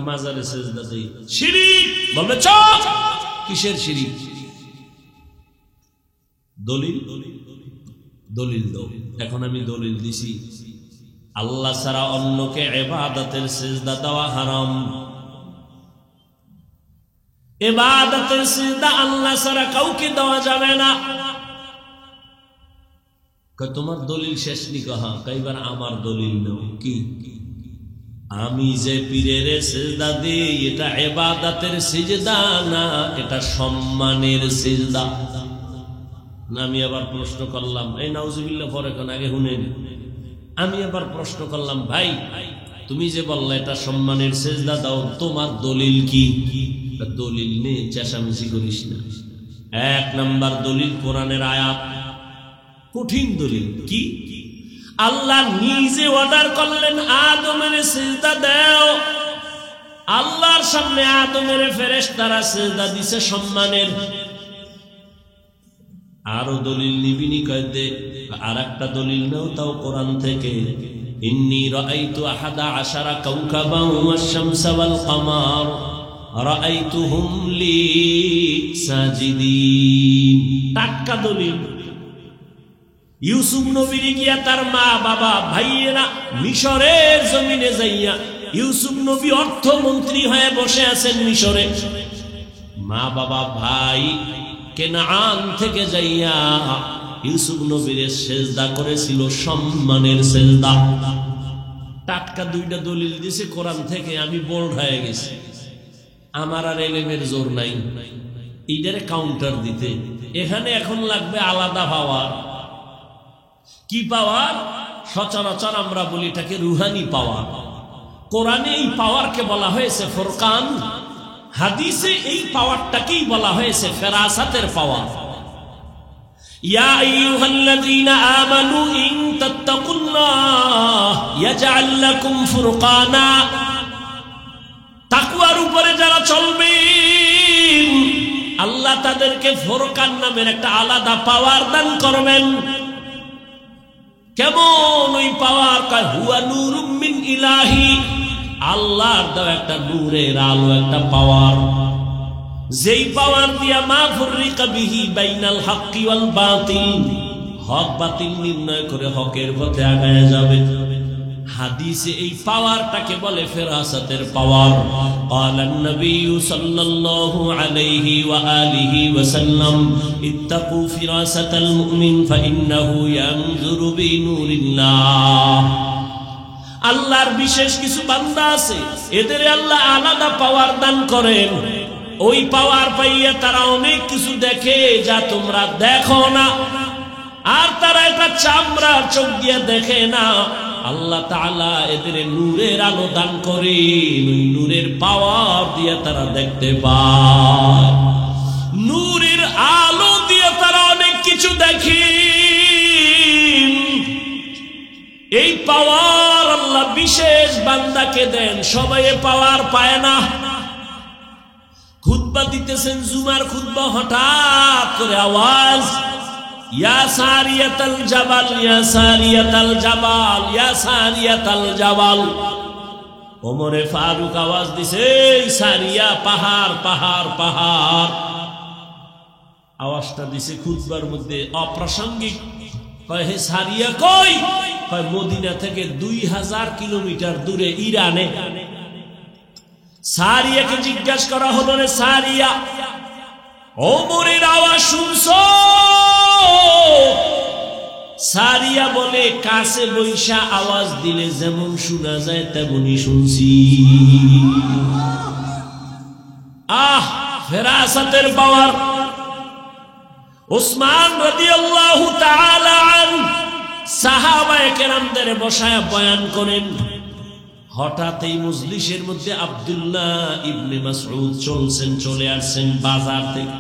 মাজারে সেজদা দেই, শিরিক, বলবে চুপ, কিসের শিরিক? দলিল দলিল দাও। এখন আমি দলিল দিছি আল্লাহ ছাড়া অন্যকে ইবাদতের সিজদা দেওয়া হারাম। ইবাদতের সিজদা আল্লাহ ছাড়া কাউকে দেওয়া যাবে না। তোমার দলিল শেষ নি কহা? কইবার আমার দলিল নাও। কি? আমি যে পীরের সিজদা দেই এটা ইবাদতের সিজদা না, এটা সম্মানের সিজদা। আমি আবার প্রশ্ন করলাম, এই নাউজুবিল্লাহ পরে কোন আগে শুনেন, আমি আবার প্রশ্ন করলাম, ভাই তুমি যে বললে এটা সম্মানের সিজদা দাও, তোমার দলিল কি? দলিল নেই, চেঁচামেচি করিস না। এক নাম্বার দলিল কোরআনের আয়াত, কঠিন দলিল। কি? আল্লাহ নিজে অর্ডার করলেন আদমের সিজদা দাও। আল্লাহর সামনে আদমের ফেরেশতারা সিজদা দিছে সম্মানের। আরো দলিল নিবিনি কয়তে? আর একটা দলিল নাও, তাও কোরআন থেকে, ইন্নী রাআইতু আহাদা আশারা কাওকাবান ওয়াশ-শামসা ওয়াল কামার রাআইতুহুম লি সাজিদিন। টাটকা দলিল। ইউসুফ নবীর গিয়া তার মা বাবা ভাইয়েরা মিশরের জমিনে যাইয়া, ইউসুফ নবী অর্থমন্ত্রী হয়ে বসে আছেন মিশরে, মা বাবা ভাই কেনান থেকে যাইয়া ইউসুফ নবীর সেজদা করেছিল সম্মানের সেজদা। টাটকা দুইটা দলিল দিয়েছে কোরআন থেকে। আমি বোল্ড হয়ে গেছি, আমার আর এলেমের জোর নাই ইডারে কাউন্টার দিতে। এখানে এখন লাগবে আলাদা পাওয়ার। কি পাওয়ার? সচরাচর আমরা বলি এটাকে রুহানি পাওয়ার। কোরআনে এই পাওয়ারকে বলা হয়েছে ফুরকান, হাদিসে এই পাওয়ারটাকেই বলা হয়েছে ফেরাসাতের পাওয়ার। ইয়া আইয়ুহাল্লাযীনা আমানু ইন তাত্তাকুল্লাহ ইয়াজআল লাকুম ফুরকানা। তাকওয়ার উপরে যারা চলবে আল্লাহ তাদেরকে ফুরকান নামের একটা আলাদা পাওয়ার দান করবেন। কেমন ওই পাওয়ার? কয় হুয়া নূরুম মিন ইলাহি, আল্লাহর দেওয়া একটা নূরের আলো, একটা পাওয়ার, যেই পাওয়ার দিয়া মা ফুররিকা বিহি বাইনাল হাক্কি ওয়াল বাতিল, হক বাতিল নির্ণয় করে হকের পথে আগায় যাবে। হাদিসে এই পাওয়ারটাকে বলে ফেরাসাতের পাওয়ার। ক্বালান নবী সাল্লাল্লাহু আলাইহি ওয়া আলিহি ওয়া সাল্লাম ইত্তাকু ফিরাসাতাল মুমিন ফাইন্নাহু ইয়ানজুরু বিনুরিল্লাহ। আল্লাহর বিশেষ কিছু বান্দা আছে, এদের আল্লাহ আলাদা পাওয়ার দান করেন। ওই পাওয়ার পাইয়া তারা অনেক কিছু দেখে যা তোমরা দেখো না, আর তারা এটা চামড়ার চোখ দিয়ে দেখে না। আল্লাহ তাআলা এদের নূরের আলো দান করেন, ওই নূরের পাওয়ার দিয়ে তারা দেখতে পায়। নূরের আলো দিয়ে তারা অনেক কিছু দেখে। এই পাওয়ার আল্লাহ বিশেষ বান্দাকে দেন, সবাই পাওয়ার পায় না। খুতবা দিতেছেন, জুমার খুতবা, হঠাৎ করে আওয়াজ, ইয়া সারিয়াতাল জাবাল, ইয়া সারিয়াতাল জাবাল, ইয়া সারিয়াতাল জাবাল। ওমরে ফারুক আওয়াজ দিছে, সারিয়া, পাহাড় পাহাড় পাহাড়। আওয়াজটা দিছে খুতবার মধ্যে অপ্রাসঙ্গিক। কয় হে সারিয়া কই? কয় মদিনা থেকে 2000 কিলোমিটার দূরে ইরানে। সারিয়াকে জিজ্ঞাসা করা হলো, রে সারিয়া, ওমরের আওয়াজ শুনছো? সারিয়া বলে কাছে বৈশা আওয়াজ দিলে যেমন শোনা যায় তেমনই শুনছি। ফেরাসাতের পাওয়ার। উসমান রাদিয়াল্লাহু তাআলা আনহু সাহাবায়ে কেরামদের বসায় বয়ান করেন। হঠাৎ এই মজলিসের মধ্যে আব্দুল্লাহ ইবনে মাসউদ চলে আসছেন বাজার থেকে।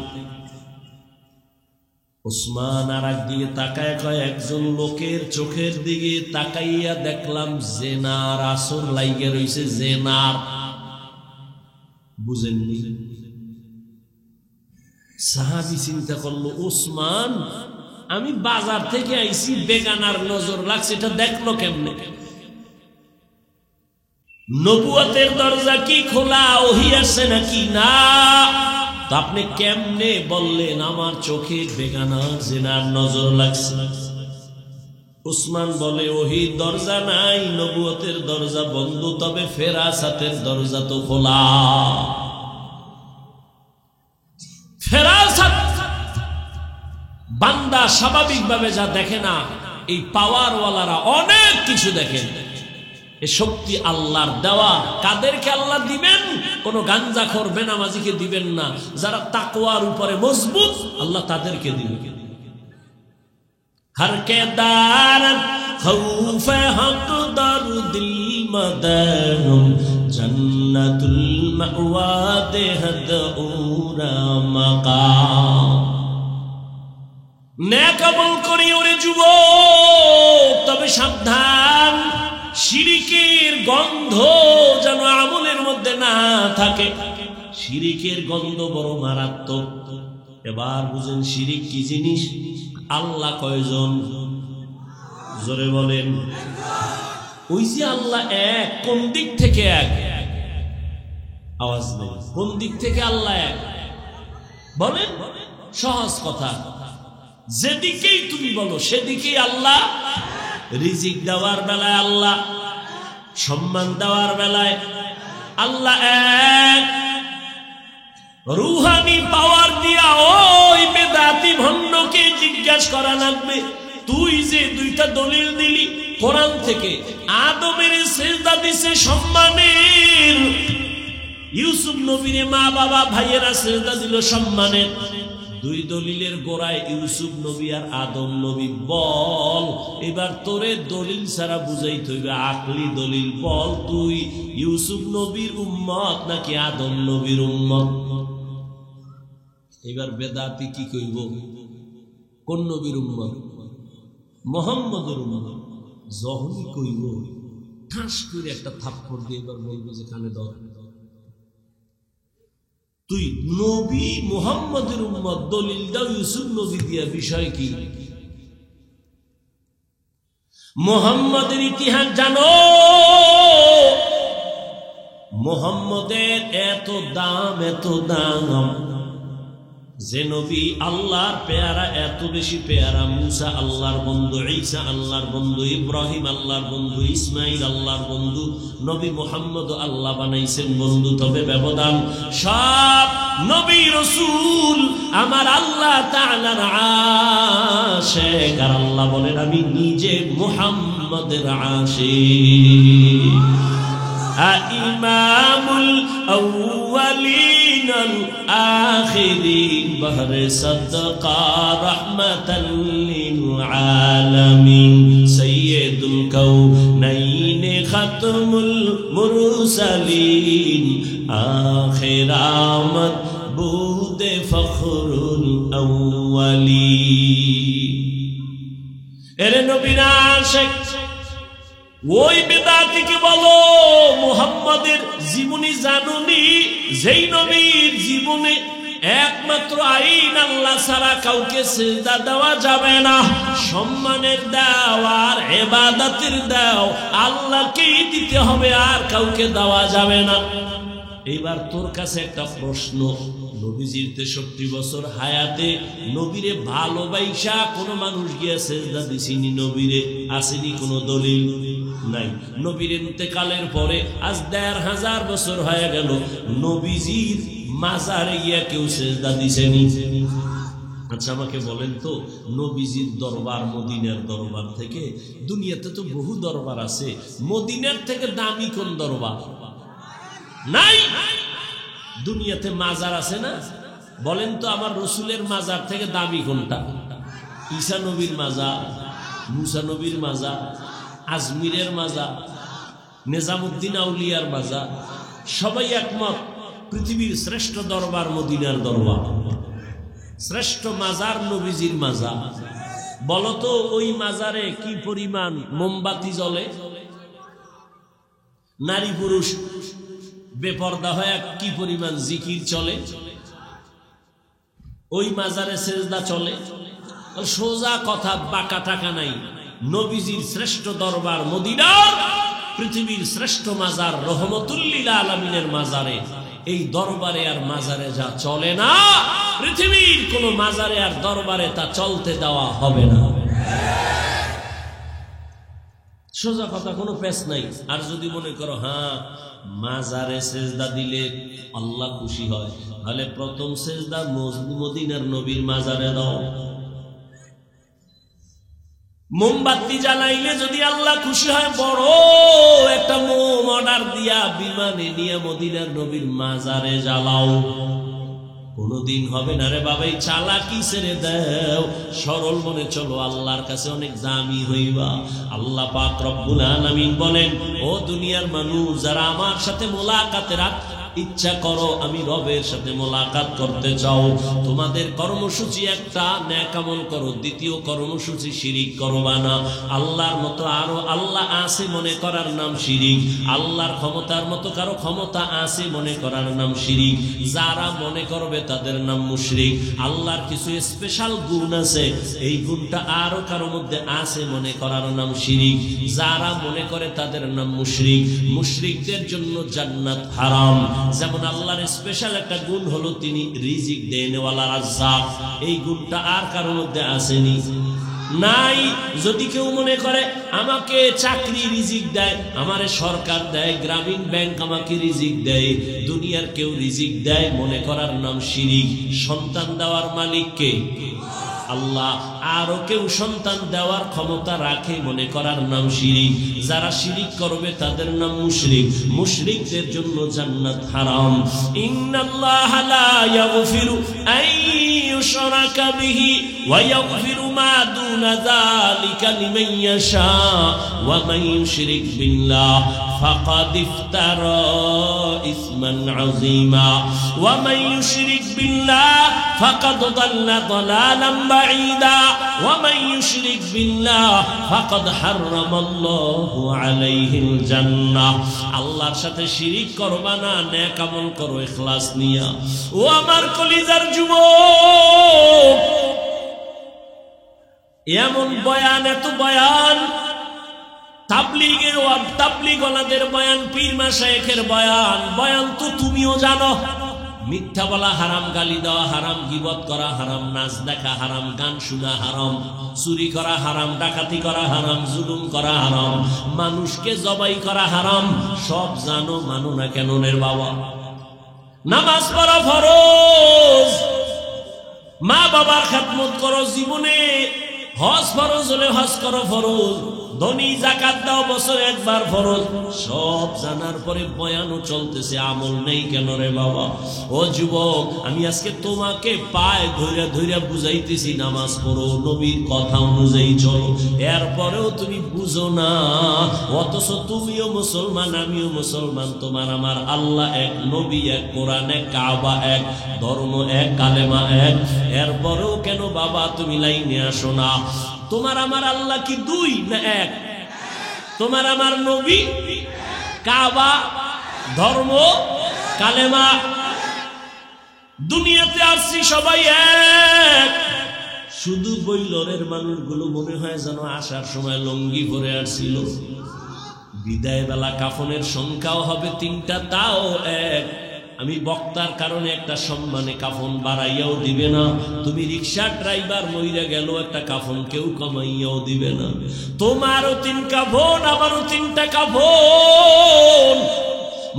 উসমান আর একদিকে তাকায় কয়, একজন লোকের চোখের দিকে তাকাইয়া দেখলাম জেনার আসর লাইগে রইছে। জেনার বুঝেননি? সাহাবী চিন্তা করলো, উসমান আমি বাজার থেকে আইছি, বেগানার নজর লাগছে, এটা দেখলো কেমনে? নবুয়তের দরজা কি খোলা, ওহী আসছে নাকি? না। তো আপনি কেমনে বললেন আমার চোখে বেগানার জেনার নজর লাগছে? উসমান বলে, ওহীর দরজা নাই, নবুয়তের দরজা বন্ধ, তবে ফেরাসাতের দরজা তো খোলা। ফেরাসাত বান্দা স্বাভাবিকভাবে যা দেখে না, এই পাওয়ারওয়ালারা অনেক কিছু দেখেন। এই শক্তি আল্লাহর দেওয়া। কাদেরকে আল্লাহ দিবেন? কোন গাঞ্জাখোর বেনামাজিকে দিবেন না। যারা তাকওয়ার উপরে মজবুত, আল্লাহ তাদেরকে দিবেন। हर के दारत खौफ हक दर दिल मदनुम जन्नतुल मअवा देहद उरा मकाम। नेक আমল করি ওরে যুবক, তবে সাবধান, শিরিকের গন্ধ যেন আমলের মধ্যে না থাকে। শিরিকের গন্ধ বড় মারাত্মক। এবার বুঝেন শিরিক কি জিনিস? আল্লাহ কয়জন? জোরে বলেন। ওই যে আল্লাহ এক, কোন দিক থেকে এক? আওয়াজ নেই। কোন দিক থেকে আল্লাহ এক বলেন? সহজ কথা, যেদিকেই তুমি বলো সেদিকেই আল্লাহ। রিজিক দেওয়ার বেলায় আল্লাহ, সম্মান দেওয়ার বেলায় আল্লাহ এক। রুহানি পাওয়ার দিয়া ওই বেদাতি ভণ্ডকে জিজ্ঞাসা করা লাগবে, তুই যে দুইটা দলিল দিলি কোরআন থেকে, আদমের সিজদা দিছে সম্মানের, ইউসুফ নবীর মা বাবা ভাইয়েরা সিজদা দিল সম্মানের, দুই দলিলের গোড়ায় ইউসুফ নবী আর আদম নবী। বল এবার তোরে দলিল ছাড়া বুঝাইতে হইবে, আকলি দলিল বল, তুই ইউসুফ নবীর উম্মত নাকি আদম নবীর উম্মত? এবার বেদাতি কি কইব? কোন নবীর উম্মত? মুহাম্মদের উম্মত। যখনই কইব ঠাস করে একটা থাপ্পড় দিয়ে এবার বলবো যে কানে ধর, তুই নবী মুহাম্মদের উম্মত, দলিল দাও ইউসুফ নবী দিয়া। বিষয় কি? মুহাম্মদের ইতিহাস জানো? মুহাম্মদের এত দাম, এত দাম যে নবী আল্লাহর পেয়ারা, এত বেশি পেয়ারা। মুসা আল্লাহর বন্ধু, ঈসা আল্লাহর বন্ধু, ইব্রাহিম আল্লাহর বন্ধু, ইসমাইল আল্লাহর বন্ধু, নবী মুহাম্মদ আল্লাহ বানাইছেন বন্ধু। তবে ব্যবধান, সব নবী রাসূল আমার আল্লাহ তাআলার আশিক। আর আল্লাহ বলেন আমি নিজে মুহাম্মদের আশিক। ইমামুল আউয়ালিন আল আখিরিন বহরে সাদকা রাহমাতাল লিল আলামিন সাইয়্যিদুল কাউনাইন খাতমুল মুরসালিন আখির আমদ বুদে ফখরুল আউয়ালিন। এরে নবীর আশিক ওই বেদাতিকে বলো, মুহাম্মাদের জীবনী জানুনি? যেই নবীর জীবনে একমাত্র আইন আল্লাহ ছাড়া কাউকে সিজদা দেওয়া যাবে না, সম্মানের দাও আর ইবাদতের দাও আল্লাহকেই দিতে হবে, আর কাউকে দেওয়া যাবে না। এবার তোর কাছে একটা প্রশ্ন, নবীজির 63 বছর হায়াতে নবীরে ভালোবাসা কোন মানুষ গিয়া সিজদা দিছিনি? নবীরে আসেনি কোনো দলিল নাই। নবীর ইন্তেকালের পরে আজ 1500 বছর হয়ে গেল, নবীজির মাজারে গিয়া কেউ সিজদা দিছেনি? আচ্ছা আমাকে বলেন তো, নবীজির দরবার মদিনার দরবার থেকে, দুনিয়াতে তো বহু দরবার আছে, মদিনার থেকে দামি কোন দরবার? নাই। দুনিয়াতে মাজার আছে না? বলেন তো আমার রসুলের মাজার থেকে দামি কোনটা? ঈসা নবীর মাজার, মুসা নবীর মাজার, আজমিরের মাজার, নিজামুদ্দিন আউলিয়ার মাজার, সবাই একমত পৃথিবীর শ্রেষ্ঠ দরবার মদিনার দরবার, শ্রেষ্ঠ মাজার নবীজির মাজার। বলতো ওই মাজারে কি পরিমাণ মোমবাতি জ্বলে? নারী পুরুষ বেপর্দা হয়ে কি পরিমাণ জিকির চলে? ওই মাজারে সেজদা চলে? সোজা কথা, বাঁকা টাকা নাই। নবীজির শ্রেষ্ঠ দরবার মদিনার পৃথিবীর শ্রেষ্ঠ মাজার রহমতুল লিল আলামিনের মাজারে, এই দরবারে আর মাজারে যা চলে না, পৃথিবীর কোন মাজারে আর দরবারে তা চলতে দেওয়া হবে না। সোজা কথা, কোনো পেশ নাই। আর যদি মনে করো হ্যাঁ মাজারে সেজদা দিলে আল্লাহ খুশি হয়, তাহলে প্রথম সেজদা মদিনার নবীর মাজারে দাও। মোমবাতি জ্বালাইলে যদি আল্লাহ খুশি হয়, বড় একটা মোম অর্ডার দিয়া বিমানে নিয়ে মদিনার নবীর মাজারে জ্বালাও। কোনদিন হবে না রে বাবা, এই চালাকি ছেড়ে দাও, সরল মনে চলো, আল্লাহর কাছে অনেক দামি হইবা। আল্লাহ পাক রব্বুল আলামিন বলেন, ও দুনিয়ার মানুষ যারা আমার সাথে মোলাকাতের ইচ্ছা করো, আমি রবের সাথে মোলাকাত করতে চাও, তোমাদের কর্মসূচি একটা, নেক আমল করো। দ্বিতীয় কর্মসূচি শিরিক করবা না। আল্লাহর মতো আরো আল্লাহ আছে মনে করার নাম শিরিক। আল্লাহর ক্ষমতার মতো কারো ক্ষমতা আছে মনে করার নাম শিরিক। যারা মনে করবে তাদের নাম মুশরিক। আল্লাহর কিছু স্পেশাল গুণ আছে, এই গুণটা আরো কারো মধ্যে আছে মনে করার নাম শিরিক। যারা মনে করে তাদের নাম মুশরিক। মুশরিকদের জন্য জান্নাত হারাম। যেমন আল্লাহর স্পেশাল একটা গুণ হলো তিনি রিজিক দেনওয়ালা রাজ্জাক, এই গুণটা আর কারোর মধ্যে আসেনি, নাই। যদি কেউ মনে করে আমাকে চাকরি রিজিক দেয়, আমারে সরকার দেয়, গ্রামীণ ব্যাংক আমাকে রিজিক দেয়, দুনিয়ার কেউ রিজিক দেয়, মনে করার নাম শিরিক। সন্তান দেওয়ার মালিক কে? আল্লাহ। আরো কেউ সন্তান দেওয়ার ক্ষমতা রাখে মনে করার নাম শিরিক। যারা শিরিক করবে তাদের নাম মুশরিক। মুশরিকদের জন্য জান্নাত হারাম। ইন্নাল্লাহা লা ইয়াগফিরু আন ইউশরাকা বিহি ওয়া ইয়াগফিরু মা দুনা যালিকা লিমান ইয়াশা ওয়া মান ইউশরিক বিল্লাহ ফাকাদ ইফতারা ইসমান আযীমা ওয়া মান ইউশরিক বিল্লাহ ফাকাদ দাল্লা দালালান বাঈদা ওয়া মান ইউশরিক বিল্লাহ ফাকাদ হারামাল্লাহু আলাইহিল জান্নাহ। আল্লাহর সাথে শিরিক করবা না, নেক আমল করো ইখলাস নিয়া। ও আমার কলিজার যুবক, এমন বয়ান, এত বয়ান, তাবলীগের তাবলীগওয়ালাদের বয়ান, পীর মাশায়েখের বয়ান, বয়ান তো তুমিও জানো। মিথ্যা বলা হারাম, গালি দেওয়া হারাম, গীবত করা হারাম, নাচ দেখা হারাম, গান শোনা হারাম, চুরি করা হারাম, ডাকাতি করা হারাম, জুলুম করা হারাম, মানুষকে জবাই করা হারাম। সব জানো, মানো না কেন রে বাবা? নামাজ পড়া ফরজ, মা বাবার খেদমত করো, জীবনে হজ ফরজ হলে হজ করো ফরজ, ধনী যাকাত দাও বছরে একবার ফরজ। সব জানার পরে বয়ানও চলতেছে, আমল নেই কেন রে বাবা? ও যুবক, আমি আজকে তোমাকে পায়ে ধইরা ধইরা বুঝাইতেছি নামাজ পড়ো, নবীর কথা অনুযায়ী চলো, এরপরেও তুমি বুঝো না। অথচ তুমিও মুসলমান, আমিও মুসলমান, তোমার আমার আল্লাহ এক, নবী এক, কোরআন এক, কাবা এক, ধর্ম এক, কালেমা এক, এরপরেও কেন বাবা তুমি লাইনে আসো না? তোমার আমার আল্লাহ কি দুই না এক? তোমার আমার নবী, কাবা, ধর্ম, কালেমা, দুনিয়াতে আসছি সবাই এক। শুধু বৈলরের মানুষগুলো মনে হয় যেন আসার সময় লঙ্গি পরে আসছিল, বিদায় বেলা কাফনের সংখ্যাও হবে 3টা, তাও এক। আমি বক্তার কারণে একটা সম্মানে কাফন বাড়াইয়াও দিবে না। তুমি রিক্সা ড্রাইভার মইরা গেল, একটা কাফন কেউ কমাইয়াও দিবে না। তোমারও 3 কাফন, আমারও 3টা কাফন।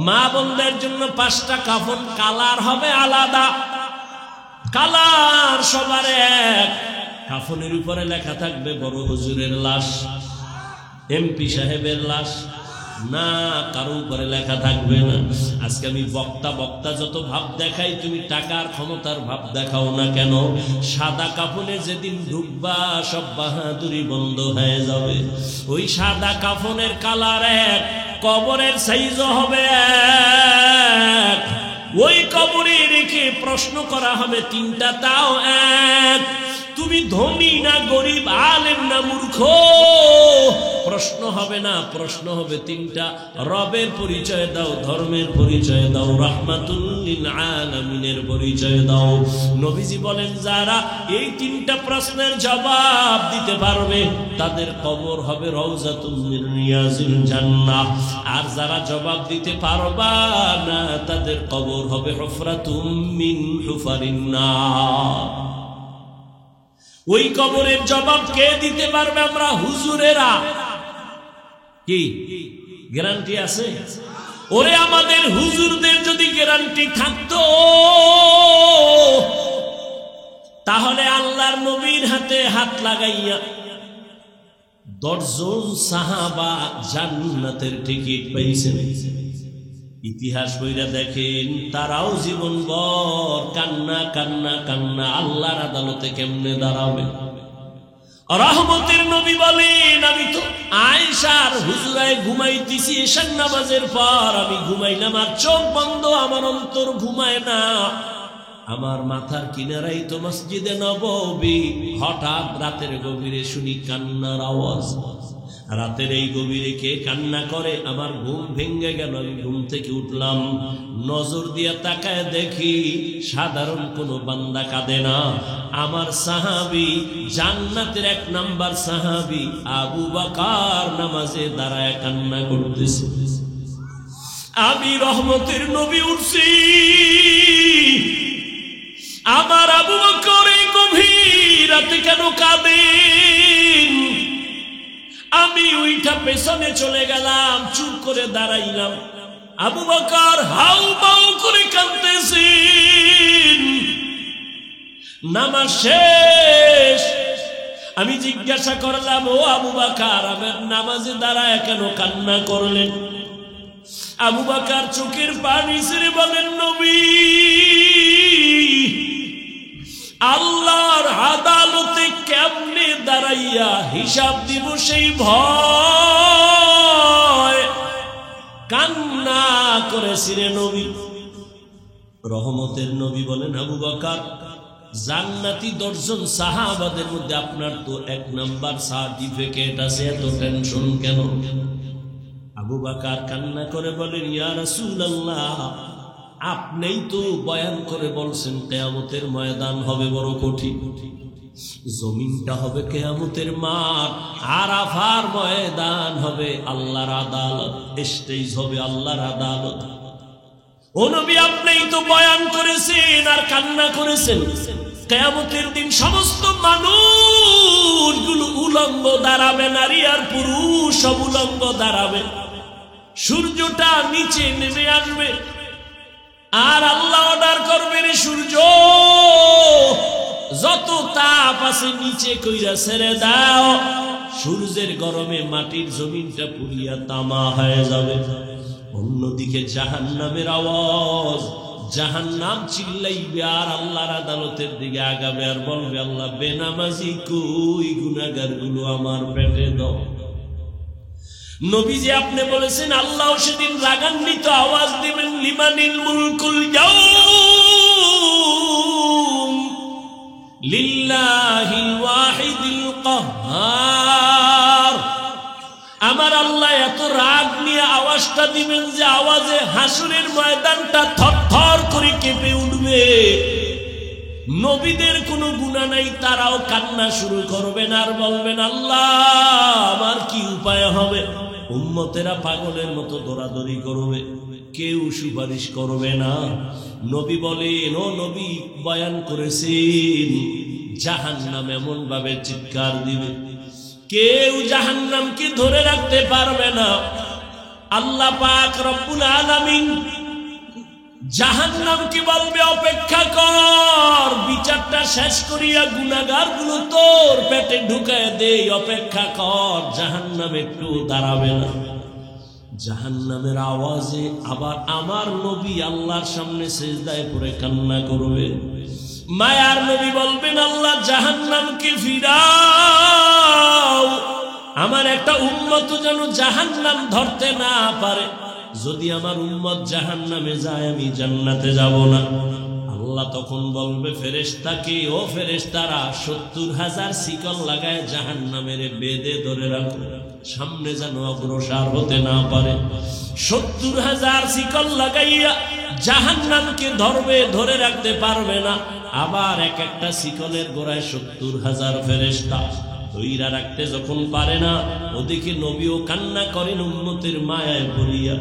মা বোনদের জন্য 5টা কাফন, কালার হবে আলাদা। কালার সবার এক। কাফনের উপরে লেখা থাকবে বড় হুজুরের লাশ, এমপি সাহেবের লাশ, না কারো উপরে লেখা থাকবে না। আজকে আমি বক্তা যত ভাব দেখাই, তুমি টাকার ক্ষমতার ভাব দেখাও না কেন, সাদা কাফনে যেদিন ঢুকবা সব বাহাদুরি বন্ধ হয়ে যাবে। ওই সাদা কাফনের কালার এক, কবরের সাইজ হবে এক। ওই কবরে রেখে প্রশ্ন করা হবে তিনটা, তাও এক। তুমি ধনী না গরিব, আলেম না মূর্খ, প্রশ্ন হবে না, প্রশ্ন হবে তিনটা। রবের পরিচয় দাও, ধর্মের পরিচয় দাও, রাহমাতুল লিল আলামিনের পরিচয় দাও। নবীজি বলেন যারা এই তিনটা প্রশ্নের জবাব দিতে পারবে তাদের কবর হবে রওজাতুম মিন রিয়াজিল জান্নাহ, আর যারা জবাব দিতে পারবা না তাদের কবর হবে হুফরাতুম মিন হুফারিন নার। ওই কবরের জবাব কে দিতে পারবে? আমরা হুজুরেরা। কি গ্যারান্টি আছে? ওরে আমাদের হুজুরদের যদি গ্যারান্টি থাকতো তাহলে আল্লাহর নবীর হাতে হাত লাগাইয়া 10 জন সাহাবা জান্নাতের টিকিট পাইছেন। ইতিহাস বইরা দেখেন, তারাও জীবনভর কান্না কান্না কান্না, আল্লাহর আদালতে কেমনে দাঁড়াবে। রহমতের নবী বলেন, আমি তো আয়েশার হুজরায় ঘুমাইতেছি এশার নামাজের পর, আমি ঘুমাইলাম আর চোখ বন্ধ, আমার অন্তর ঘুমায় না। আমার মাথার কিনারাই তো মসজিদে নববী, হঠাৎ রাতের গভীরে শুনি কান্নার আওয়াজ। রাতের এই গভীরে কে কান্না করে? আমার ঘুম ভেঙে গেল, আমি ঘুম থেকে উঠলাম, নজর দিয়া তাকায় দেখি সাধারণ কোন বান্দা কাঁদে না, আমার সাহাবী, জান্নাতের 1 নাম্বার সাহাবী আবু বকর নামাজে দাঁড়ায় কান্না করতেছে। আমি রহমতের নবী উঠছি, আমার আবু বকর এই গভীর রাতে কেন কাঁদেন? আমি ওইটা পেছনে চলে গেলাম, চুপ করে দাঁড়াইলাম। আবু বকর হাউ মাউ করে কাঁদতেছেন। নামাজ শেষ, আমি জিজ্ঞাসা করলাম, ও আবু বকর, আমার নামাজে দাঁড়ায় কেন কান্না করলেন? আবু বকর চোখের পানি ছেড়ে বলেন, নবী, আল্লাহর আদালতে কেমনে দাঁড়াইয়া হিসাব দিব সেই ভয় কান্না করেছিলেন নবী। রহমতের নবী বলেন, আবু বকর, জান্নাতি 10 জন সাহাবাদের মধ্যে আপনার তো 1 নাম্বার সার্টিফিকেট আছে, এত টেনশন কেন? আবু বকর কান্না করে বলেন, ইয়া রাসূলুল্লাহ, আপনিই তো বয়ান করে বলছেন কিয়ামতের ময়দান হবে বড় কঠিন, জমিনটা হবে কিয়ামতের মাঠ, আরাফার ময়দান হবে আল্লাহর আদালত, স্টেজ হবে আল্লাহর আদালত। ও নবী, আপনিই তো বয়ান করেছেন আর কান্না করেছেন, কিয়ামতের দিন সমস্ত মানুষগুলো উলঙ্গ দাঁড়াবে, নারী আর পুরুষ সব উলঙ্গ দাঁড়াবে, সূর্যটা নিচে নেমে আসবে, আর আল্লাহ অর্ডার করবেন, সূর্য যত তাপ আছে নিচে কইরা ছেড়ে দাও। সূর্যের গরমে মাটির জমিনটা পুড়িয়া তামা হয়ে যাবে। অন্যদিকে জাহান্নামের আওয়াজ, জাহান্নাম চিল্লাইবে আর আল্লাহর আদালতের দিকে আগাবে আর বলবে, আল্লাহ, বেনামাজি কই, গুনাহগার গুলো আমার পেটে দাও। নবীজি আপনি বলেছেন আল্লাহ সেদিন রাগান্বিত আওয়াজ দিবেন, লিমানিল মুলকুল ইয়াউম লিল্লাহিল ওয়াহিদিল কাহ্হার। আমার আল্লাহ এত রাগ নিয়ে আওয়াজটা দিবেন যে আওয়াজে হাসরের ময়দানটা থরথর করে কেঁপে উঠবে। নবীদের কোনো গুনাহ নাই, তারাও কান্না শুরু করবেন আর বলবেন, আল্লাহ, আমার কি উপায় হবে? উম্মতেরা পাগলের মতো দৌড়াদৌড়ি করবে, কেউ সুপারিশ করবে না। নবী বলেন, ও নবী বয়ান করেছেন, জাহান্নাম এমন ভাবে চিৎকার দিবে, কেউ জাহান্নামকে ধরে রাখতে পারবে না। আল্লাহ পাক রব্বুল আলামিন জাহান্নামকে বলবে অপেক্ষা কর, বিচারটা শেষ করিয়া গুনাহগার গুলো তোর পেটে ঢুকায় দেই, অপেক্ষা কর। জাহান্নাম একটু দাঁড়াবে না। জাহান্নামের আওয়াজে আবার আমার নবী আল্লাহর সামনে সিজদায় পড়ে কান্না করবে। মায়ার নবী বলবেন, আল্লাহ জাহান্নামকে ফিরাও, আমার একটা উম্মত যেন জাহান্নাম ধরতে না পারে। যদি আমার উম্মত জাহান্নামে যায় আমি জান্নাতে যাব না। আল্লাহ তখন বলবে ফেরেশতাকে, ও ফেরেশতারা ৭০,০০০ শিকল লাগায় জাহান্নামের বেঁধে ধরে রাখো, সামনে যেন অগ্রসর হতে না পারে। ৭০,০০০ শিকল লাগাইয়া জাহান্নামকে ধরবে, ধরে রাখতে পারবে না। আবার এক একটা শিকলের গোড়ায় ৭০,০০০ ফেরেশতা ধইরা রাখতে যখন পারে না, ওদিকে নবীও কান্না করেন উম্মতের মায়ায় পড়িয়া।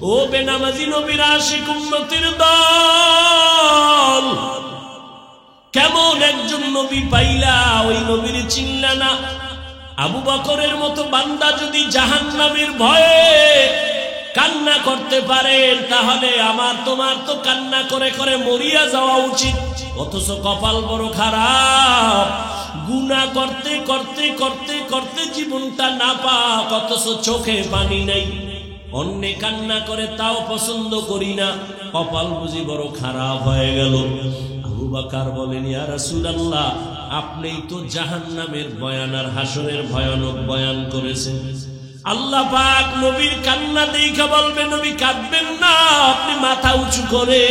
ও বেনামাজি নবীর আশিক উম্মতের দল, কেমন একজন নবী পাইলা, ওই নবীর চিনলা না? আবু বকরের মতো বান্দা যদি জাহান্নামের ভয়ে কান্না করতে পারেন, তাহলে আমার তোমার তো কান্না করে করে মরিয়া যাওয়া উচিত। অথচ কপাল বড় খারাপ, গুনাহ করতে করতে করতে করতে জীবনটা না পাক, অথচ চোখে পানি নাই। অন্যে কান্না করে তাও পছন্দ করি না, কপাল বুঝি বড় খারাপ হয়ে গেল। আবু বকর বলেন, ইয়া রাসূলুল্লাহ, আপনিই তো জাহান্নামের বয়ান আর হাসরের ভয়ানক বয়ান করেছেন। আল্লাহ পাক নবীর কান্না দেখে বলবে, নবী কাঁদবেন না, আপনি মাথা উঁচু করে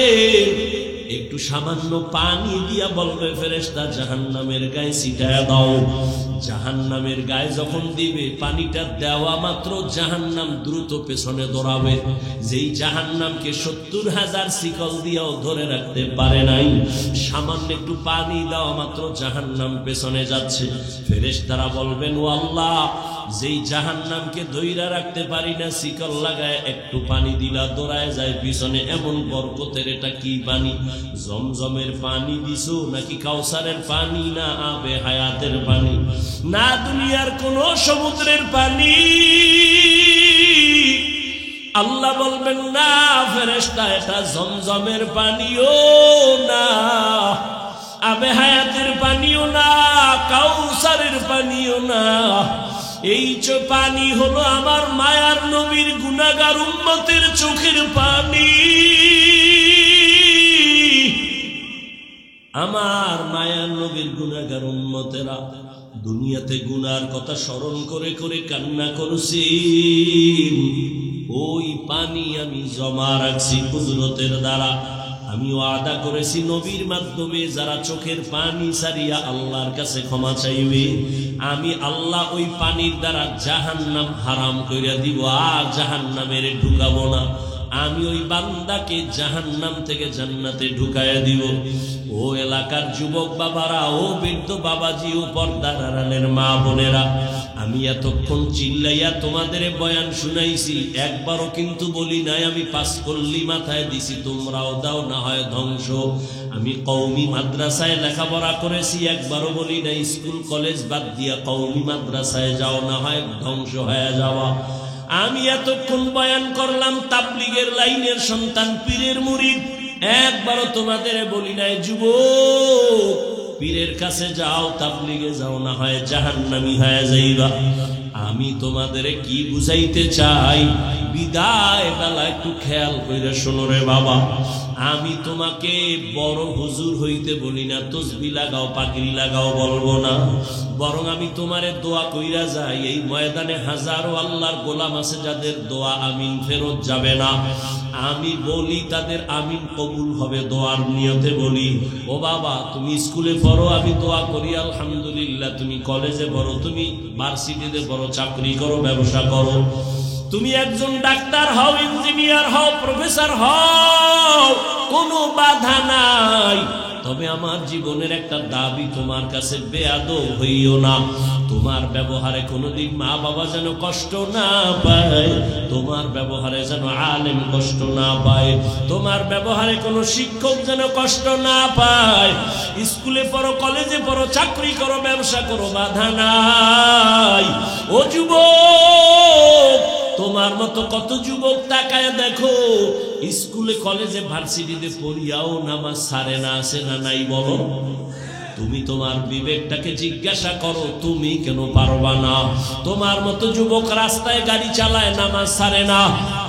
একটু সামান্য পানি দিয়া বলবে ফেরেশতা জাহান্নামের গায়ে ছিটায়া দাও। জাহান্নামের গায়ে যখন দিবে, পানিটা দেওয়া মাত্র জাহান্নাম দ্রুত পেছনে দৌড়াবে। যেই জাহান্নামকে ৭০,০০০ শিকল দিয়েও ধরে রাখতে পারে নাই, সামান্য একটু পানি দেওয়া মাত্র জাহান্নাম পেছনে যাচ্ছে। ফেরেশতারা বলবেন, ও আল্লাহ, যেই জাহান্নামকে ধইরা রাখতে পারি না, শিকল লাগায় একটু পানি দিলা দৌড়ায় যায় পিছনে, এমন বরকতের এটা কি পানি? জমজমের পানি দিছো নাকি কাউসারের পানি, না আবে হায়াতের পানি, না দুনিয়ার কোন সমুদ্রের পানি? আল্লাহ বলবেন, না ফেরেশতা, এটা জমজমের পানিও না, আবে হায়াতের পানিও না, কাউসারের পানিও না। এই পানি হলো আমার মায়ার নবীর গুনাহগার উম্মতের চোখের পানি। আমার মায়ার নবীর গুনাহগার উম্মতেরা দুনিয়াতে গুনার কথা স্মরণ করে করে কান্না করছি, ওই পানি আমি জমা রাখছি কুদরতের দ্বারা। আমি ওয়াদা করেছি নবীর মাধ্যমে যারা চোখের পানি ছাড়িয়া আল্লাহর কাছে ক্ষমা চাইবে, আমি আল্লাহ ওই পানির দ্বারা জাহান্নাম হারাম কইরা দিব, আর জাহান্নামের ঢুকাবো না। আমি ওই বান্দাকে জাহান্নাম থেকে জান্নাতে ঢুকাইয়া দিব। ও এলাকার যুবক বাবারা, ও বৃদ্ধ বাবাজি, ও পর্দার আড়ালের মা বোনেরা, আমি এতক্ষণ চিল্লাইয়া তোমাদের বয়ান শুনাইছি, একবারও কিন্তু বলি নাই আমি পাস করলি মাথায় দিছি তোমরাও দাও না হয় ধ্বংস। আমি কওমি মাদ্রাসায় লেখাপড়া করেছি, একবারও বলি নাই স্কুল কলেজ বাদ দিয়া কওমি মাদ্রাসায় যাও না হয় ধ্বংস হয়ে যাওয়া। আমি এতক্ষণ বয়ান করলাম তাবলীগের লাইনের সন্তান, পীরের মুরিদ, একবারও তোমাদের বলি নাই যুবক পীরের কাছে যাও, তাবলীগে যাও না হয় জাহান্নামী হয়ে যাইবা। আমি তোমাদের কি বুঝাইতে চাই, বিদায় বেলা একটু খেয়াল করে শোনো রে বাবা। আমি তোমাকে বড় হুজুর হইতে বলি না, তসবি লাগাও পাগড়ি লাগাও বলবো না, বরং আমি তোমারে দোয়া কইরা যাই। এই ময়দানে হাজারো আল্লাহর গোলাম আছে যাদের দোয়া আমিন ফেরত যাবে না, আমি বলি তাদের আমিন কবুল হবে, দোয়ার নিয়তে বলি। ও বাবা, তুমি স্কুলে পড়ো, আমি দোয়া করি আলহামদুলিল্লাহ। তুমি কলেজে পড়ো, তুমি ভার্সিটিতে পড়ো, চাকরি করো, ব্যবসা করো, তুমি একজন ডাক্তার হও, ইঞ্জিনিয়ার হও, প্রফেসর হও, কোনো বাধা নাই। তবে আমার জীবনের একটা দাবি, তোমার কাছে বেয়াদব হইও না। তোমার ব্যবহারে কোনোদিন মা বাবা যেন কষ্ট না পায়, তোমার ব্যবহারে যেন আলেম কষ্ট না পায়, তোমার ব্যবহারে কোনো শিক্ষক যেন কষ্ট না পায়। স্কুলে পড়ো, কলেজে পড়ো, চাকরি করো, ব্যবসা করো, বাধা নাই। ও যুবক, তোমার মতো কত যুবক তাকায় দেখো, স্কুলে কলেজে ভার্সিটিতে পড়িয়াও নামাজ ছাড়ে না, আছে না নাই বলো? তুমি তোমার বিবেকটাকে জিজ্ঞাসা করো, তুমি কেন পারবা না? তোমার মতো যুবক রাস্তায় গাড়ি চালায়, নামাজ ছাড়ে না,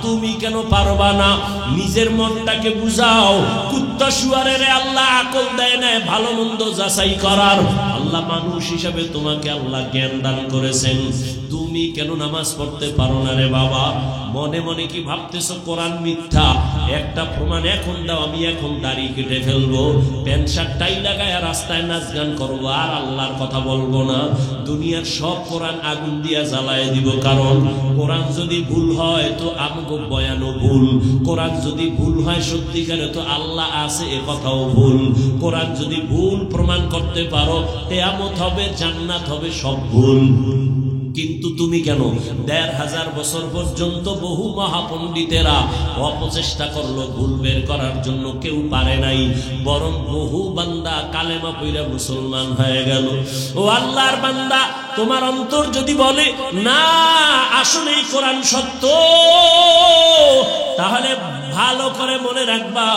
তুমি কেন পারবা না? নিজের মনটাকে বুঝাও। কুত্তা শুয়ারের আল্লাহ আকল দেয় না ভালো মন্দ যাচাই করার। আল্লাহ মানুষ হিসাবে তোমাকে আল্লাহ জ্ঞান দান করেছেন, তুমি কেন নামাজ পড়তে পারো না রে বাবা? মনে মনে কি ভাবতেছো কোরআন মিথ্যা? একটা প্রমাণ এখন দাও, আমি এখন দাড়ি কেটে ফেলবো, প্যান্ট শার্ট টাই লাগায় রাস্তায় নাচ গান করবো, আর আল্লাহর কথা বলবো না। দুনিয়ার সব কোরআন আগুন দিয়া জ্বালায় দিব। কারণ কোরআন যদি ভুল হয় তো আমগো বয়ানও ভুল, কোরআন যদি ভুল হয় সত্যিকারে তো আল্লাহ আছে এ কথাও ভুল। কোরআন যদি ভুল প্রমাণ করতে পারো, কিয়ামত হবে, জান্নাত হবে, সব ভুল। কিন্তু তুমি কেন? ১৫০০ বছর পর্যন্ত বহু মহাপণ্ডিতেরা অপচেষ্টা করলো ভুল বের করার জন্য, কেউ পারে নাই, বরং বহু বান্দা কালেমা পড়া মুসলমান হয়ে গেল। ও আল্লাহর বান্দা, তোমার অন্তর যদি বলে না আসলেই কোরআন সত্য, তাহলে ভালো করে মনে রাখবা,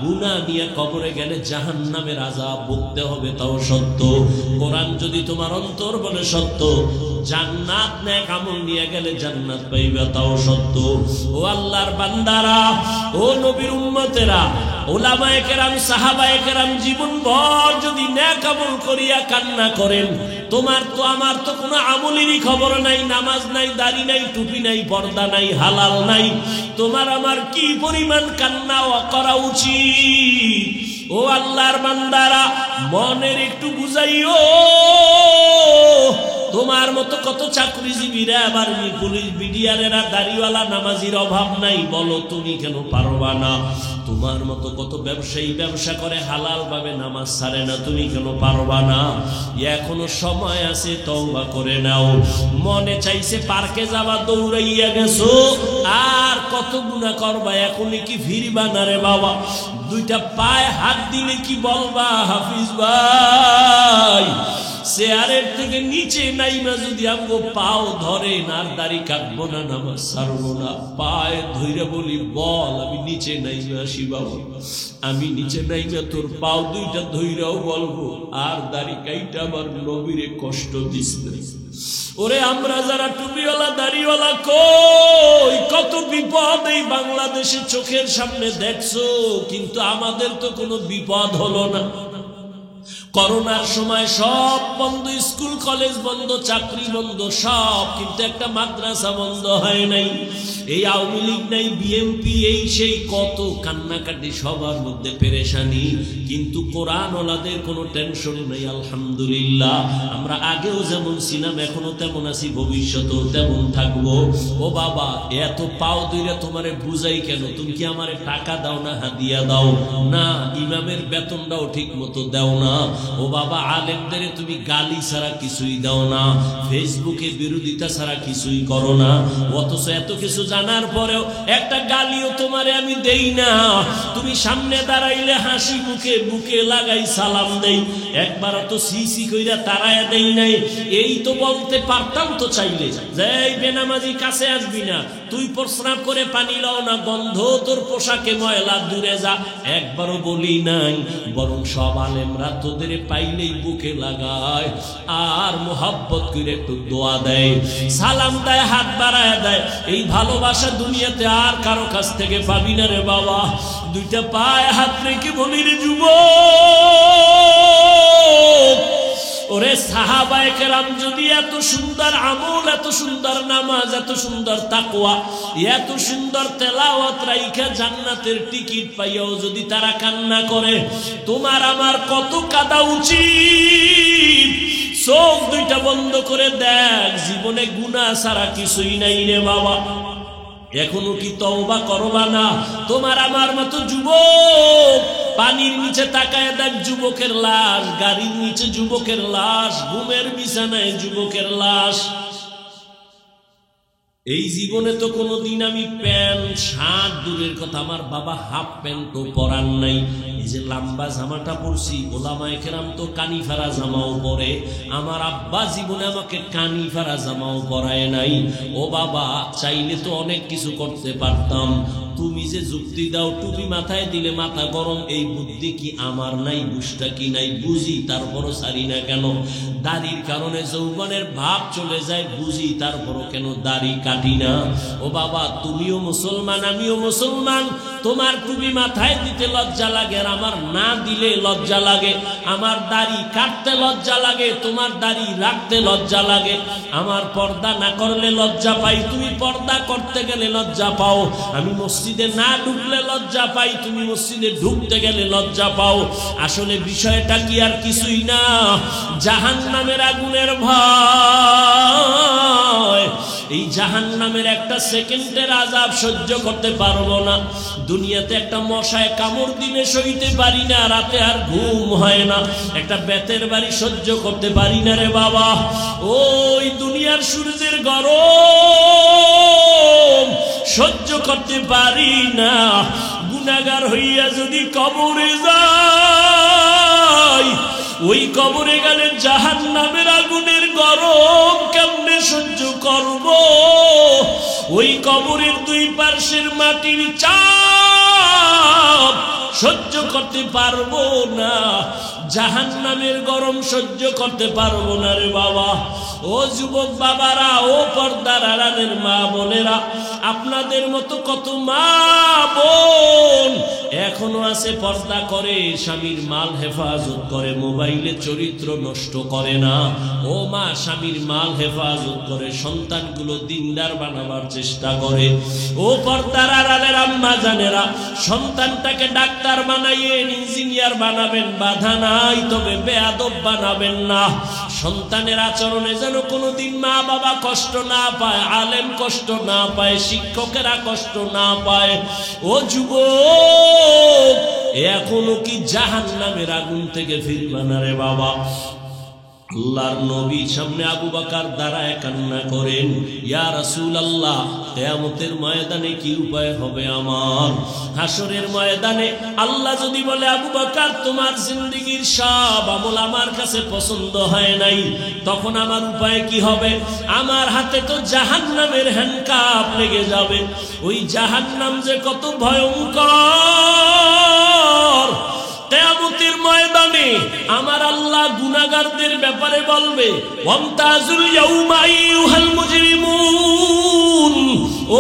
গুনাহ নিয়ে কবরে গেলে জাহান্নামের আযাব ভুগতে হবে, তাও সত্য। কোরআন যদি তোমার অন্তর বলে সত্য, জান্নাত নেক আমল নিয়ে গেলে জান্নাত পাইবা, তাও সত্য। ও আল্লাহর বান্দারা, ও নবীর উম্মতেরা, উলামায়ে কেরাম, সাহাবায়ে কেরাম জীবনভর যদি নেক আমল করিয়া কান্না করেন, তোমার তো আমার তো কোনো আমলেরই খবর নাই, নামাজ নাই, দাড়ি নাই, টুপি নাই, পর্দা নাই, হালাল নাই, তোমার আমার কি পরিমাণ কান্না করা উচিত? ও আল্লাহর বান্দারা, মনের একটু বুঝাইও। তোমার মতো কত চাকরিজীবীরা, আবার পুলিশ বিডিআরেরা, দাড়িওয়ালা নামাজির অভাব নাই, বলো তুমি কেন পারবা না? তোমার মতো কত ব্যবসায়ী ব্যবসা করে হালাল ভাবে, নামাজ ছাড়ে না, তুমি কেন পারবা না? এখনো সময় আছে, তওবা করে নাও। মনে চাইছে পার্কে যাবা, দৌড়াইয়া গেছো, আর কত গুনাহ করবা, এখনই কি ফিরবা না রে বাবা? দুইটা পায়ে হাত দিলে কি বলবা, হাফিজ ভাই চেয়ারের থেকে নিচে নাইমা যদি আমগো পাও ধরে না, আর দাড়ি কাটবো না, নামাজ ছাড়বো না, পায়ে ধইরা বলি বল আমি নিচে নাইমা আসি বাবা, আমি নিচে নাইমা তোর পাও দুইটা ধইরাও বলবো, আর দাড়ি কাইটা আমার নবীরে কষ্ট দিস না। ওরে আমরা যারা টুপিওয়ালা দাড়িওয়ালা, কই কত বিপদ এই বাংলাদেশে চোখের সামনে দেখছো, কিন্তু আমাদের তো কোনো বিপদ হলো না। করোনার সময় সব বন্ধ, স্কুল কলেজ বন্ধ, চাকরি বন্ধ, সব, কিন্তু একটা মাদ্রাসা বন্ধ হয় নাই। এই আওয়ামী লীগ নাই, বিএনপি, এই সেই কত কান্নাকাটি, সবার মধ্যে পেরেশানি, কিন্তু কোরআন ওয়ালাদের কোনো টেনশন নেই। আলহামদুলিল্লাহ, আমরা আগেও যেমন ছিলাম এখনো তেমন আছি, ভবিষ্যতেও তেমন থাকবো। ও বাবা, এত পাও দইরা তোমারে বুঝাই কেন? তুমি কি আমারে টাকা দাও না, হাদিয়া দাও না? ইমামের বেতনটাও ঠিক মতো দাও না। ও বাবা, আলেমদের তুমি গালি ছাড়া কিছুই দাও না, ফেসবুকে বিরোধিতা ছাড়া কিছুই করো না, অথচ এত কিছু জানার পরেও একটা গালিও তোমারে আমি দেই না। তুমি সামনে দাঁড়াইলে হাসি মুখে বুকে লাগাই সালাম দেই, একবার তো সিসি কইরা তারায়া দেই নাই। এই তো বলতে পারতাম তো চাইলে, যে এই বেনামাজি কাছে আসবি না, তুই প্রস্রাব করে পানি লাও না, গন্ধ তোর পোশাকে ময়লা, দূরে যা, একবারও বলি নাই। বরং সব আলেমরা তোদের পাইলেই বুকে লাগায়, আর মোহাব্বত করে একটু দোয়া দেয়, সালাম দেয়, হাত বাড়ায় দেয়। এই ভালোবাসা দুনিয়াতে আর কারো কাছ থেকে পাবি না রে বাবা। দুইটা পায়ে হাত রেখে বলি রে যুবক, ওরে সাহাবায়ে কেরাম যদি এত সুন্দর আমল, এত সুন্দর নামাজ, এত সুন্দর তাকওয়া, এত সুন্দর তেলাওয়াত রাইখা জান্নাতের টিকিট পাইয়াও যদি তারা কান্না করে, তোমার আমার কত কাঁদা উচিত? চোখ দুইটা বন্ধ করে দেখ, জীবনে গুনাহ ছাড়া কিছুই নাই রে বাবা। এখনো কি তওবা করবা না? তোমার আমার মতো যুবক, পানির নিচে তাকায় দেখ যুবকের লাশ, গাড়ির নিচে যুবকের লাশ, ঘুমের বিছানায় যুবকের লাশ। এই জীবনে তো কোনোদিন আমি প্যান্ট শার্ট দূরের কথা, আমার বাবা হাফ প্যান্ট তো পরার নাই। এই যে লম্বা জামাটা পরছি, ওলামায়ে কেরাম তো কানি ফারা জামাও পরে, আমার আব্বা জীবনে আমাকে কানি ফারা জামাও পরায় নাই। ও বাবা, চাইলে তো অনেক কিছু করতে পারতাম। তুমি যে যুক্তি দাও টুপি মাথায় দিলে মাথা গরম, এই বুদ্ধি কি আমার নাই? বুঝটা কি নাই? বুঝি, তারপরও সারি না কেন? দাড়ির কারণে যৌবনের ভাব চলে যায়, বুঝি, তারপরও কেন দাড়ি কাটি না? ও বাবা, তুমিও মুসলমান, আমিও মুসলমান। তোমার টুপি মাথায় দিতে লজ্জা লাগে আর আমার না দিলে লজ্জা লাগে। আমার দাড়ি কাটতে লজ্জা লাগে, তোমার দাড়ি রাখতে লজ্জা লাগে। আমার পর্দা না করলে লজ্জা পাই, তুমি পর্দা করতে গেলে লজ্জা পাও। আমি মসজিদে না ঢুকলে লজ্জা পাই, তুমি মসজিদে ঢুকতে গেলে লজ্জা পাও। আসলে বিষয়টা কি আর কিছুই না, জাহান্নামের আগুনের ভয়। এই জাহান্নামের একটা সেকেন্ডের আযাব সহ্য করতে পারবো না। দুনিয়াতে একটা মশায় কামড় দিলে সইতে পারি না, রাতে আর ঘুম হয় না। একটা বেতের বাড়ি সহ্য করতে পারি না রে বাবা। ওই দুনিয়ার সূর্যের গরম সহ্য করতে পারি না। গুনাহগার হইয়া যদি কবরে যাই, ওই কবরে গেলে জাহান্নামের আগুনের গরম কেমনে সহ্য করব? ওই কবরের দুই পার্শ্বের মাটির চাপ সহ্য করতে পারবো না, জাহান্নামের গরম সহ্য করতে পারবো না রে বাবা। ও যুবক বাবারা, ও পর্দার আড়ালের মা বোনেরা, আপনাদের মতো কত মা বোন এখনো আছে পর্দা করে, স্বামীর মাল হেফাজত করে, মোবাইলে চরিত্র নষ্ট করে না। ও মা, স্বামীর মাল হেফাজত করে, সন্তানগুলো দিনদার বানাবার চেষ্টা করে। ও পর্দার আড়ালের আম্মা জানেরা, সন্তানটাকে ডাক্তার বানাইয়েন, ইঞ্জিনিয়ার বানাবেন, বাধা নাই, তবে বেয়াদব বানাবেন না। সন্তানের আচরণে যেন কোনোদিন মা বাবা কষ্ট না পায়, আলেম কষ্ট না পায়, শিক্ষকেরা কষ্ট না পায়। ও যুবক, এখনো কি জাহান্নামের আগুন থেকে ফিরবা না রে বাবা? আল্লাহর নবীর সামনে আবু বকর দাঁড়ায় কান্না করেন, ইয়া রাসূলুল্লাহ, কিয়ামতের ময়দানে কি উপায় হবে আমার? হাসরের ময়দানে আল্লাহ যদি বলে, আবু বকর, তোমার জিন্দেগীর সব আমল আমার কাছে পছন্দ হয় নাই, তখন আমার উপায় কি হবে? আমার হাতে তো জাহান্নামের হ্যান্ডকাপ লেগে যাবে। ওই জাহান্নাম যে কত ভয়ঙ্কর! কিয়ামতের ময়দানে আমার আল্লাহ গুনাহগারদের ব্যাপারে বলবে, ওয়ামতাজুল ইয়াউমা আইয়ুহাল মুজরিমুন,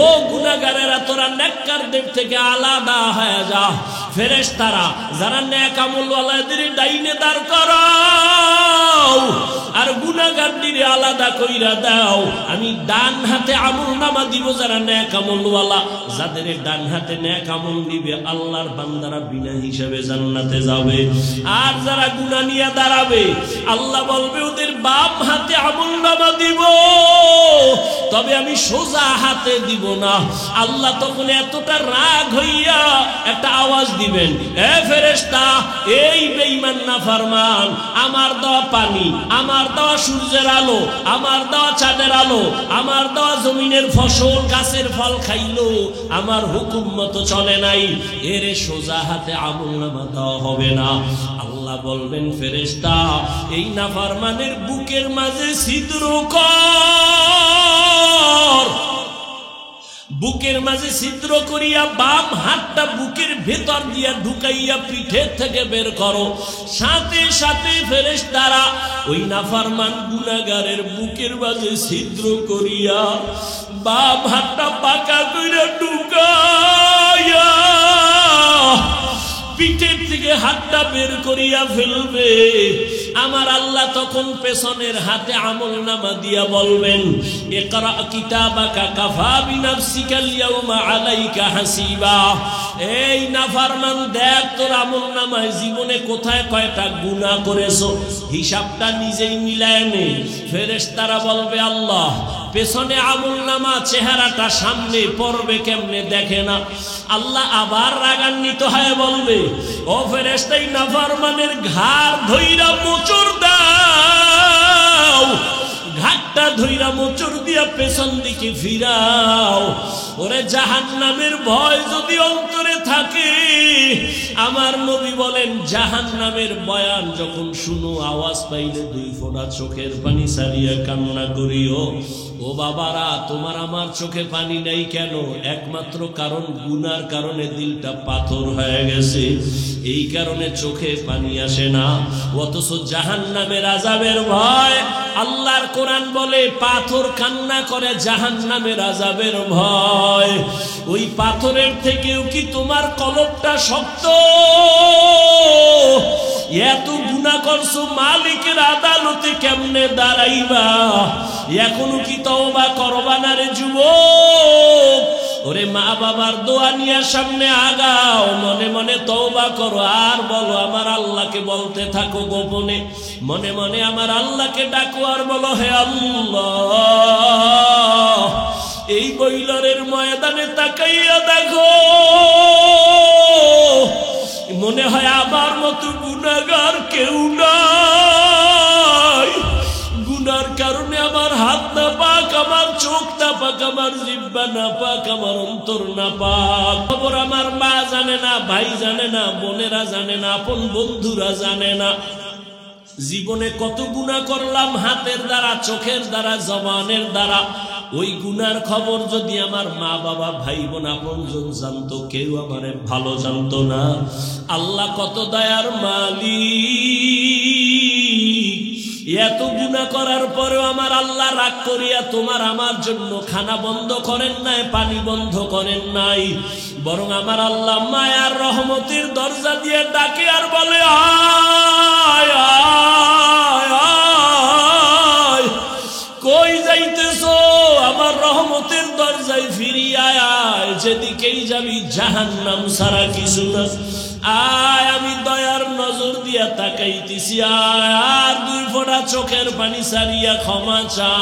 ও গুনাহগারেরা, তোরা নেককারদের থেকে আলাদা হয়ে যা। ফেরেশতারা যারা নেক আমলওয়ালাদের ডাইনে দাঁড় করাও আর গুনাহগারদের আলাদা কইরা দাও। আমি ডান হাতে আমলনামা দিব যারা নেক আমলওয়ালা, যাদের ডান হাতে নেক আমল দিবে আল্লাহর বান্দারা বিনা হিসাবে জান্নাতে যাবে। আর যারা গুনাহ নিয়ে দাঁড়াবে, আল্লাহ বলবে ওদের বাম হাতে আমলনামা দিব, তবে আমি সোজা হাতে দিব না। আল্লাহ তখন এতটা রাগ হইয়া একটা আওয়াজ দিবেন, এ ফেরেশতা, এই বেঈমান নাফরমান, আমার দেওয়া পানি, আমার দেওয়া সূর্যের আলো, আমার দেওয়া চাঁদের আলো, আমার দেওয়া জমিনের ফসল গাছের ফল খাইলো, আমার হুকুম মতো চলে নাই, এরে সোজা হাতে আমলনামা দেওয়া হবে না। আল্লাহ বলবেন, ফেরেশতা, এই নাফরমানের বুকের মাঝে ছিদ্র কর। বুকের মাঝে ছিদ্র করিয়া বাম হাতটা বুকের ভেতর দিয়া ঢুকাইয়া পিঠে থেকে বের করো। সাথে সাথে ফেরেশতারা ওই নাফরমান গুনাহগারের বুকের মাঝে ছিদ্র করিয়া বাম হাতটা পাকা কইরা ঢুকাইয়া পিঠের থেকে হাতটা বের করিয়া ফেলবে। আমার আল্লাহ তখন পেছনের হাতে আমলনামা দিয়া বলবেন, ইকরা কিতাবাকা কাফা বিনাফসিকাল ইয়াউমা আলাইকা হাসিবা। এই নাফরমান, দেখ তোর আমলনামায় জীবনে কোথায় কয়টা গুনাহ করেছো, হিসাবটা নিজেই মিলায় নে। ফেরেশতারা বলবে, আল্লাহ, পেছনে আমলনামা, চেহারাটা সামনে পড়বে কেমনে দেখে না। আল্লাহ আবার রাগান্বিত হয়ে বলবে, ও ফেরেশতা, নাফরমানের ঘাড় ধইরা মোচড় দাও। ঘাটটা ধইরা মোচড় দিয়া পেছন দিকে ফিরাও। ওরে জাহান্নামের ভয় যদি অন্তরে থাকে, আমার নবী বলেন জাহান্নামের বয়ান যখন শুনো, আওয়াজ পাইলে 2 ফোঁটা চোখের পানি ছাড়িয়া কান্না করিও। ও বাবারা, তোমার আমার চোখে পানি নাই কেন? একমাত্র কারণ গুনার কারণে দিলটা পাথর হয়ে গেছে, এই কারণে চোখে পানি আসে না। অথচ জাহান্নামের আযাবের ভয়, আল্লাহর কোরআন বলে পাথর কান্না করে জাহান্নামের আযাবের ভয়। ওই পাথরের থেকেও কি তোমার কলবটা শক্ত? এত গুনাহ করছো, মালিকের আদালতে কেমনে দাঁড়াইবা? এখনো কি তওবা করবা না রে যুবক? ওরে মা বাবার দোয়া নিয়ে সামনে আগাও, মনে মনে তওবা করো আর বলো আমার আল্লাহকে বলতে থাকো গোপনে, মনে মনে আমার আল্লাহকে ডাকো আর বলো হে আল্লাহ, এই বৈলরের ময়দানে তাকাইয়া দেখো, মনে হয় আমার মতো গুনাহগার কেউ নাই। গুনার কারণে আমার হাত না পাক, আমার চোখ না পাক, আমার জিহ্বা না পাক, আমার অন্তর না পাক। খবর আমার মা জানে না, ভাই জানে না, বোনেরা জানে না, আপন বন্ধুরা জানে না। জীবনে কত গুনাহ করলাম হাতের দ্বারা, চোখের দ্বারা, জবানের দ্বারা। ওই গুনার খবর যদি আমার মা বাবা, ভাই বোন, আপনজন জানতো, কেউ আমারে ভালো জানতো না। আল্লাহ কত দয়ার মালিক, এত গুনাহ করার পরেও আমার আল্লাহ রাগ করিয়া তোমার আমার জন্য খানা বন্ধ করেন নাই, পানি বন্ধ করেন নাই, বরং আমার আল্লাহ মায়ার রহমতের দরজা দিয়ে ডাকে আর বলে আয় আয় আয়, কই যাইতেছো? আমার রহমতের দরজায় ফিরিয়ে আয়, যেদিকেই যাবি জাহান্নাম ছাড়া কিছু না। আয়, আমি দয়ার নজর দিয়া তাকাইতেছি, আয় আর 2 ফোঁটা চোখের পানি ছাড়িয়া ক্ষমা চা।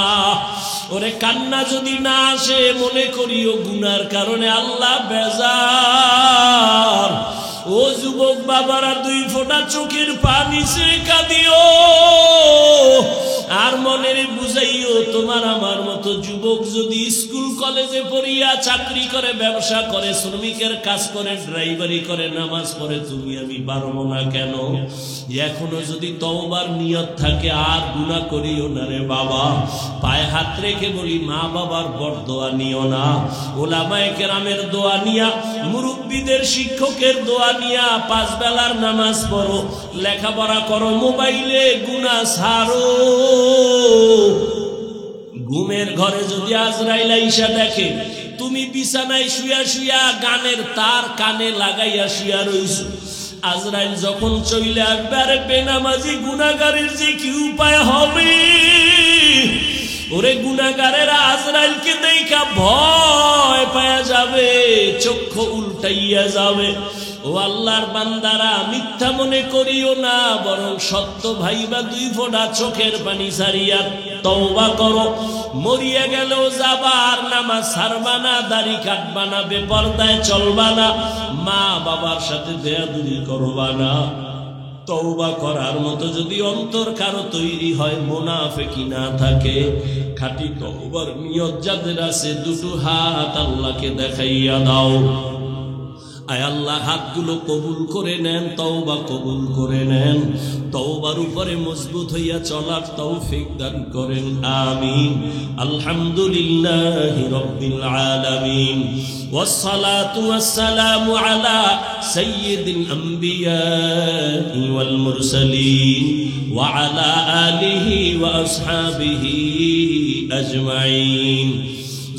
ওরে কান্না যদি না আসে, মনে করিও গুনার কারণে আল্লাহ বেজার। ও যুবক বাবারা, 2 ফোঁটা চোখের পানি ছেড়ে কাঁদিও আর মনের বুঝাইও, তোমার আমার মতো যুবক যদি স্কুল কলেজে পড়িয়া চাকরি করে, ব্যবসা করে, শ্রমিকের কাজ করে, ড্রাইভারি করে, নামাজ পড়ে, তুমি আমি পারবো না কেন? এখনো যদি তওবার নিয়ত থাকে, আর গুনাহ করিও না রে বাবা। পায়ে হাত রেখে বলি, মা বাবার বরদোয়া নিও না, ওলামায়ে কেরামের দোয়া নিয়া, মুরব্বীদের শিক্ষকের দোয়া নিয়া 5 বেলার নামাজ পড়ো, লেখাপড়া করো, মোবাইলে গুনাহ ছাড়ো। ঘুমের ঘরে যদি আজরাইল আইসা দেখে তুমি বিছানায় শুয়া শুয়া গানের তার কানে লাগাইয়া শুয়া রইছো, আজরাইল যখন চলে আসবে, আরে বেনামাজি গুনাহগারের যে কি উপায় হবে? ওরে গুনাহগারেরা আজরাইলকে দেখা ভয় পাওয়া যাবে, চক্ষু উল্টাইয়া যাবে। ও আল্লাহর বান্দারা, মিথ্যা মনে করিও না, বরং সত্য ভাইবা 2 ফোঁটা চোখের পানি ছাড়িয়া তওবা করো। মরিয়া গেলেও যাবা, আর নামাজ ছাড়বা না, দাড়ি কাটবা না, বেপরদায় চলবা না, মা বাবার সাথে বেয়াদবি করবা না। তওবা করার মতো যদি অন্তর কারো তৈরি হয়, মুনাফিকি না থাকে, খাঁটি তওবার নিয়ত যাদের আছে, 2 হাত আল্লাহকে দেখাইয়া দাও। আয় আল্লাহ, হাতগুলো কবুল করে নেন, তওবা কবুল করে নেন, তওবার উপরে মজবুত হইয়া চলার তৌফিক দান করেন, আমিন। আলহামদুলিল্লাহি রাব্বিল আলামিন, ওয়াসসালাতু ওয়াসসালামু আলা সাইয়্যিদিল আম্বিয়াই ওয়াল মুরসালিন ওয়া আলা আলিহি ওয়া আসহাবিহি আজমাইন।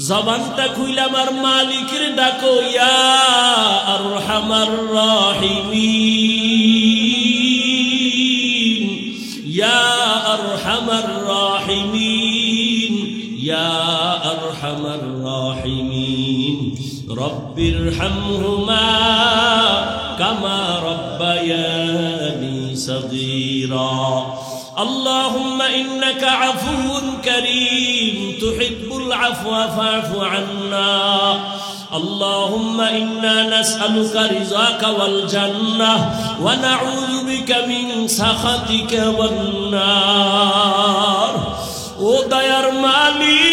জবানটা খুইলা আমার মালিকের ডাকো, ইয়া আরহামার রাহিমিন, ইয়া আরহামার রাহিমিন, ইয়া আরহামার রাহিমিন। রব্বিরহামহুমা কামা রব্বায়ানি সগীরা। اللهم إنك عفو كريم تحب العفو فاعف عنا. اللهم إنا نسألك رضاك والجنة ونعوذ بك من سخطك والنار. ও দয়ার মালিক,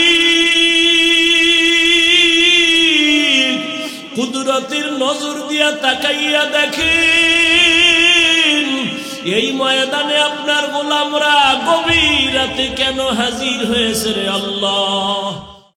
কুদরতের নজর দিয়া তাকাইয়া দেখেন এই ময়দানে আপনার গোলামরা গভীর রাতে কেন হাজির হয়েছে রে আল্লাহ।